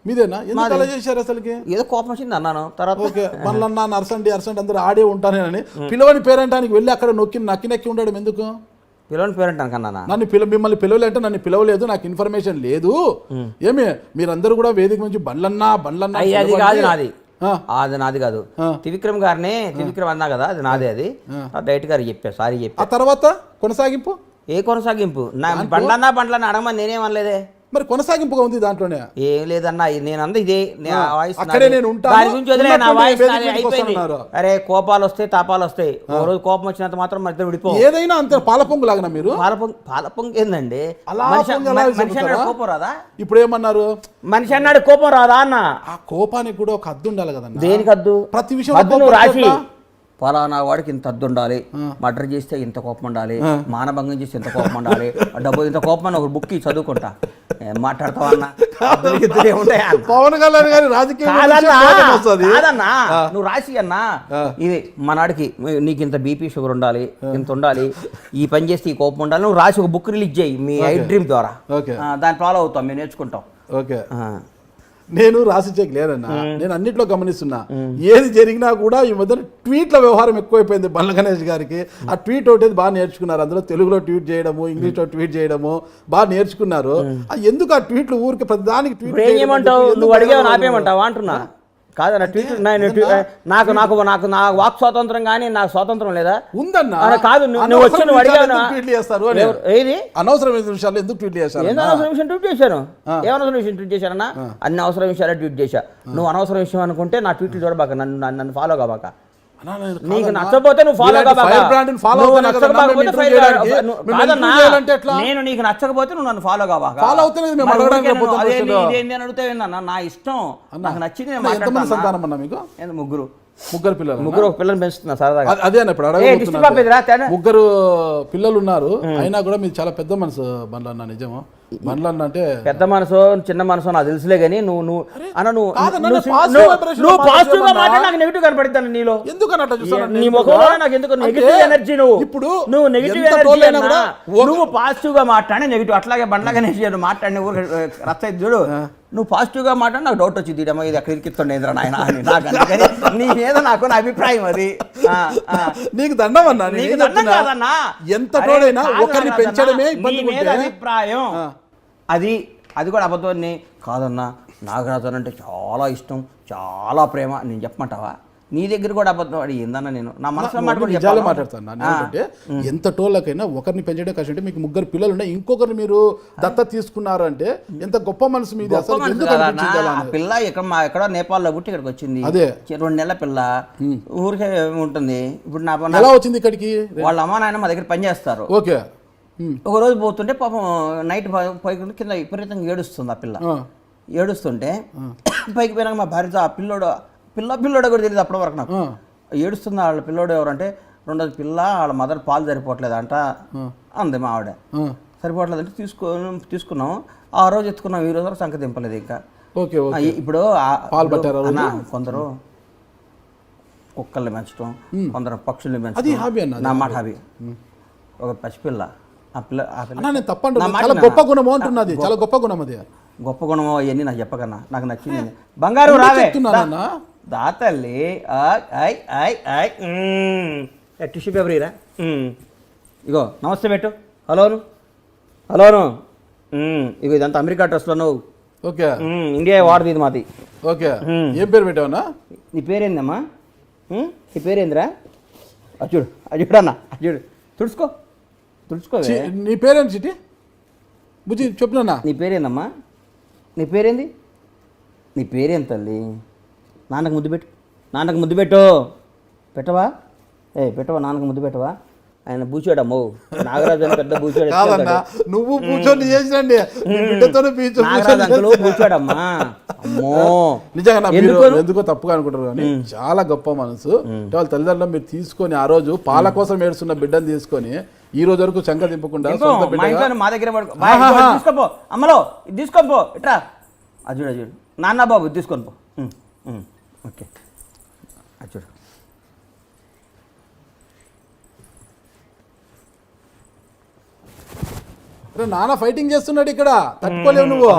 మీదేనా? ఎందుకు అలా చేశారు అసలుకి? ఏదో కోపం వచ్చింది అన్నాను. తర్వాత ఓకే మళ్ళీ అరసండి అందరూ ఆడే ఉంటానేనని పిలవని పేరంటానికి వెళ్ళి అక్కడ నక్కి ఉండడం ఎందుకు? పిలవని పేరంటానికి అన్నా నన్ను మిమ్మల్ని పిలవలేంటే నన్ను పిలవలేదు, నాకు ఇన్ఫర్మేషన్ లేదు. ఏమి మీరందరూ కూడా వేదిక నుంచి బండ్లన్నా అది కాదు నాది, అది నాది కాదు. త్రివిక్రమ్ గారిని త్రివిక్రమ్ అన్నా కదా, అది నాదే. అది డైరెక్ట్ గారు చెప్పా, సారీ చెప్పా. ఆ తర్వాత కొనసాగింపు ఏ కొనసాగింపు? నా బండ్లన్నా అడగమని నేనేమనలేదే. మరి కొనసాగింపుగా ఉంది దాంట్లోనే. ఏం లేదన్నా, నేను అంద ఇదే అరే కోపాలు వస్తాయి, తాపాలు వస్తాయి. ఓ రోజు కోపం వచ్చినంత మాత్రం మరి విడిపో. ఏదైనా అంతే పాలపొంగు లాగా మీరు. పాలపొంగు ఏందండి? మనిషి అన్నాడు కోపం రాదా? ఇప్పుడు ఏమన్నారు? మనిషి అన్నాడు కోపం రాదా అన్న. ఆ కోపానికి కూడా ఒక హద్దు ఉండాలి కదా. దేనికి హద్దు? ప్రతి విషయం రాసి ఫలానా వాడికి ఇంత హద్దు ఉండాలి, మర్డర్ చేస్తే ఇంత కోపం ఉండాలి, మానభంగం చేస్తే ఇంత కోపం ఉండాలి, డబ్బు ఇంత కోపం అని ఒక బుక్ చదువుకుంటా. ఏం మాట్లాడతావన్నా? పవన్ కళ్యాణ్ గారి కాదన్నా, నువ్వు రాసి అన్నా ఇది మనాడికి నీకు ఇంత బీపీ షుగర్ ఉండాలి, ఇంత ఉండాలి, ఈ పని చేస్తే ఈ కోపం ఉండాలి, నువ్వు రాసి ఒక బుక్ రిలీజ్ చేయి మీ ఐ డ్రీమ్ ద్వారా. దాన్ని ఫాలో అవుతాం, మేము నేర్చుకుంటాం. ఓకే, నేను రాసి చెక్ లేదన్నా, నేను అన్నిట్లో గమనిస్తున్నా. ఏది జరిగినా కూడా ఈ మధ్య ట్వీట్ల వ్యవహారం ఎక్కువైపోయింది బండ్ల గణేష్ గారికి. ఆ ట్వీట్ ఒకటి బాగా నేర్చుకున్నారు, అందులో తెలుగులో ట్వీట్ చేయడము, ఇంగ్లీష్లో ట్వీట్ చేయడము బాగా నేర్చుకున్నారు. ఎందుకు ఆ ట్వీట్లు ఊరికి ప్రతిదానికి ట్వీట్ చేయమంటావు? నువ్వు అడిగావు నాపేమంటావా అంటున్నా. కాదన్న ట్వీట్ నాకు నాకు నాకు నా వాక్ స్వాతంత్రం కానీ నాకు స్వాతంత్రం లేదా? ఉందన్నా. కాదు నువ్వు వచ్చి నువ్వు అడిగాను ఏది అనవసరమైన విషయాలు ఎందుకు ట్వీట్ చేశారు? ఏదో అనవసరం విషయం ట్వీట్ చేశాను. ఏమనవసరం విషయం ట్వీట్ చేశానన్నా? అన్ని అవసరం విషయాలే ట్వీట్ చేశా. నువ్వు అనవసరం విషయం అనుకుంటే నా ట్వీట్లు చూడబాక, నన్ను ఫాలో కాబాక. నీకు నచ్చకపోతే నువ్వు ఫాలో నేను నీకు నచ్చకపోతే నువ్వు నన్ను ఫాలో కావాక. ఇదేంటి అని అడుగుతావేందన్నా? నా ఇష్టం, నాకు నచ్చింది. ముగ్గురు పిల్లలు, ముగ్గురు ఒక పిల్లలు పెంచుతున్నా సరదాగా. అదే ముగ్గురు పిల్లలు ఉన్నారు, అయినా కూడా మీరు చాలా పెద్ద మనసు బండ్లన్న. నిజమా? బండ్లన్న అంటే పెద్ద మనసు చిన్న మనసు నాకు తెలుసులే కానీ నువ్వు పాజిటివ్ గా మాట్లాడి నాకు నెగిటివ్ కనపడతాను నీలో. నీ ముఖంలో నాకు ఎందుకు నెగిటివ్ ఎనర్జీ? నువ్వు నెగిటివ్ ఎనర్జీ అన్నా, నువ్వు పాజిటివ్ గా మాట్లాడి నెగిటివ్. అట్లాగే బండ్లగా మాట్లాడిన ఊరు రచ్చ చూడు. నువ్వు పాజిటివ్ గా మాట్లాడి నాకు డౌట్ వచ్చింది, ఇదమ్మా ఇది ఎక్కడ ఇరికిస్తుండేంద్రా నాయన అని. నాకు అందుకని నీ మీద నాకు నా అభిప్రాయం అది. నీకు దండం అన్నా, నీకు దండం కాదన్నా. ఎంత తోడైనా ఒకరిని పెంచడమే అభిప్రాయం. అది కూడా అబద్ధాన్ని కాదన్నా. నాగరాజన్ అంటే చాలా ఇష్టం, చాలా ప్రేమ నేను చెప్పమంటావా? నీ దగ్గర కూడా అబద్ధం అడి ఏందన్నా? నేను నా మనసులో మాట్లాడతాను. ఎంత టోళ్ళకైనా ఒకరిని పెంచడం కష్టం. అంటే మీకు ముగ్గురు పిల్లలు ఉన్నాయి, ఇంకొకరిని మీరు దత్త తీసుకున్నారు అంటే ఎంత గొప్ప మనసు మీది. పిల్ల ఎక్కడో నేపాల్లో పుట్టి ఇక్కడికి వచ్చింది. అదే 2 నెలల పిల్ల ఊరికే ఉంటుంది. ఇప్పుడు నా ఎలా వచ్చింది ఇక్కడికి? వాళ్ళ అమ్మ నాయన మా దగ్గర పని చేస్తారు. ఓకే, ఒక రోజు పోతుంటే పాపం నైట్ పైకి కింద విపరీతంగా ఏడుస్తుంది ఆ పిల్ల. ఏడుస్తుంటే పైకి పోయినాక మా భార్యతో ఆ పిల్లోడు కూడా తెలియదు అప్పటి వరకు నాకు. ఏడుస్తుంది వాళ్ళ పిల్లోడు ఎవరంటే, రెండోది పిల్ల వాళ్ళ మదర్ పాలు సరిపోవట్లేదంట అంది మా ఆవిడ. సరిపోవట్లేదంటే తీసుకున్నాం. ఆ రోజు ఎత్తుకున్నాం, ఈ రోజు వరకు సంఖ్య దింపలేదు ఇంకా. ఇప్పుడు కొందరు కుక్కల్ని పెంచడం, కొందరు పక్షుల్ని పెంచడం నా మాట హాబీ. ఒక పసిపిల్ల ఆ పిల్ల అన్నా నేను తప్పండి, చాలా గొప్ప గుణము అంటున్నది, చాలా గొప్ప గుణం అది. గొప్ప గుణమో అవన్నీ నాకు చెప్పకన్నా, నాకు నచ్చింది. బంగారు రావే చెప్తున్నానన్నా. దాతల్లి టిష్యూ పేపర్ ఇరా. ఇగో నమస్తే పెట్టు. హలోను హలోను. ఇగో ఇదంతా అమెరికా డ్రెస్లో నువ్వు. ఓకే. ఇండియా వాడది ఇది మాది. ఓకే. ఏం పేరు పెట్టావన్నా? నీ పేరేందమ్మా? నీ పేరేందిరా? చూడు చూడన్నా, చూడు తుడుచుకో తుడుచుకో. నీ పేరేంటి చిటి బుజ్జి చెప్పునన్నా? నీ పేరేందమ్మా? నీ పేరేంది? నీ పేరేం తల్లి? నాన్నకు ముద్దు పెట్టు, నాన్నకు ముద్దు పెట్టు. పెట్టవా? పెట్టవా? నాన్నకు ముద్దు పెట్టవా? ఆయన బూచాడమ్మో, నాగరాజు అని పెద్ద బూచాడు. నువ్వు కూర్చొని చేసినండి నాగరాజు బూచాడమ్మా. అమ్మో నిజంగా ఎందుకో తప్పుగా అనుకుంటారు కానీ చాలా గొప్ప మనసు. వాళ్ళ తల్లిదండ్రులు మీరు తీసుకొని ఆ రోజు పాల కోసం ఏడుస్తున్న బిడ్డను తీసుకొని ఈ రోజు వరకు చంక దింపకుండా మా దగ్గర తీసుకోపో, అమ్మలో తీసుకోపో ఇట్రా. అది చూడు చూడు నాన్న బాబు తీసుకొని పో. ఓకే అది చూడు. నాన్న ఫైటింగ్ చేస్తున్నాడు ఇక్కడ, తట్టుకోలేవు నువ్వు.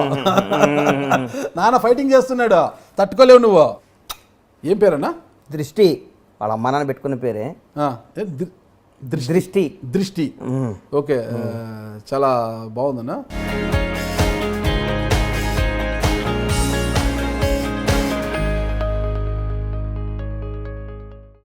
నాన్న ఫైటింగ్ చేస్తున్నాడు, తట్టుకోలేవు నువ్వు. ఏం పేరన్నా? దృష్టి. వాళ్ళ అమ్మ నాన్న పెట్టుకున్న పేరే దృష్టి. దృష్టి. ఓకే, చాలా బాగుందన్నా.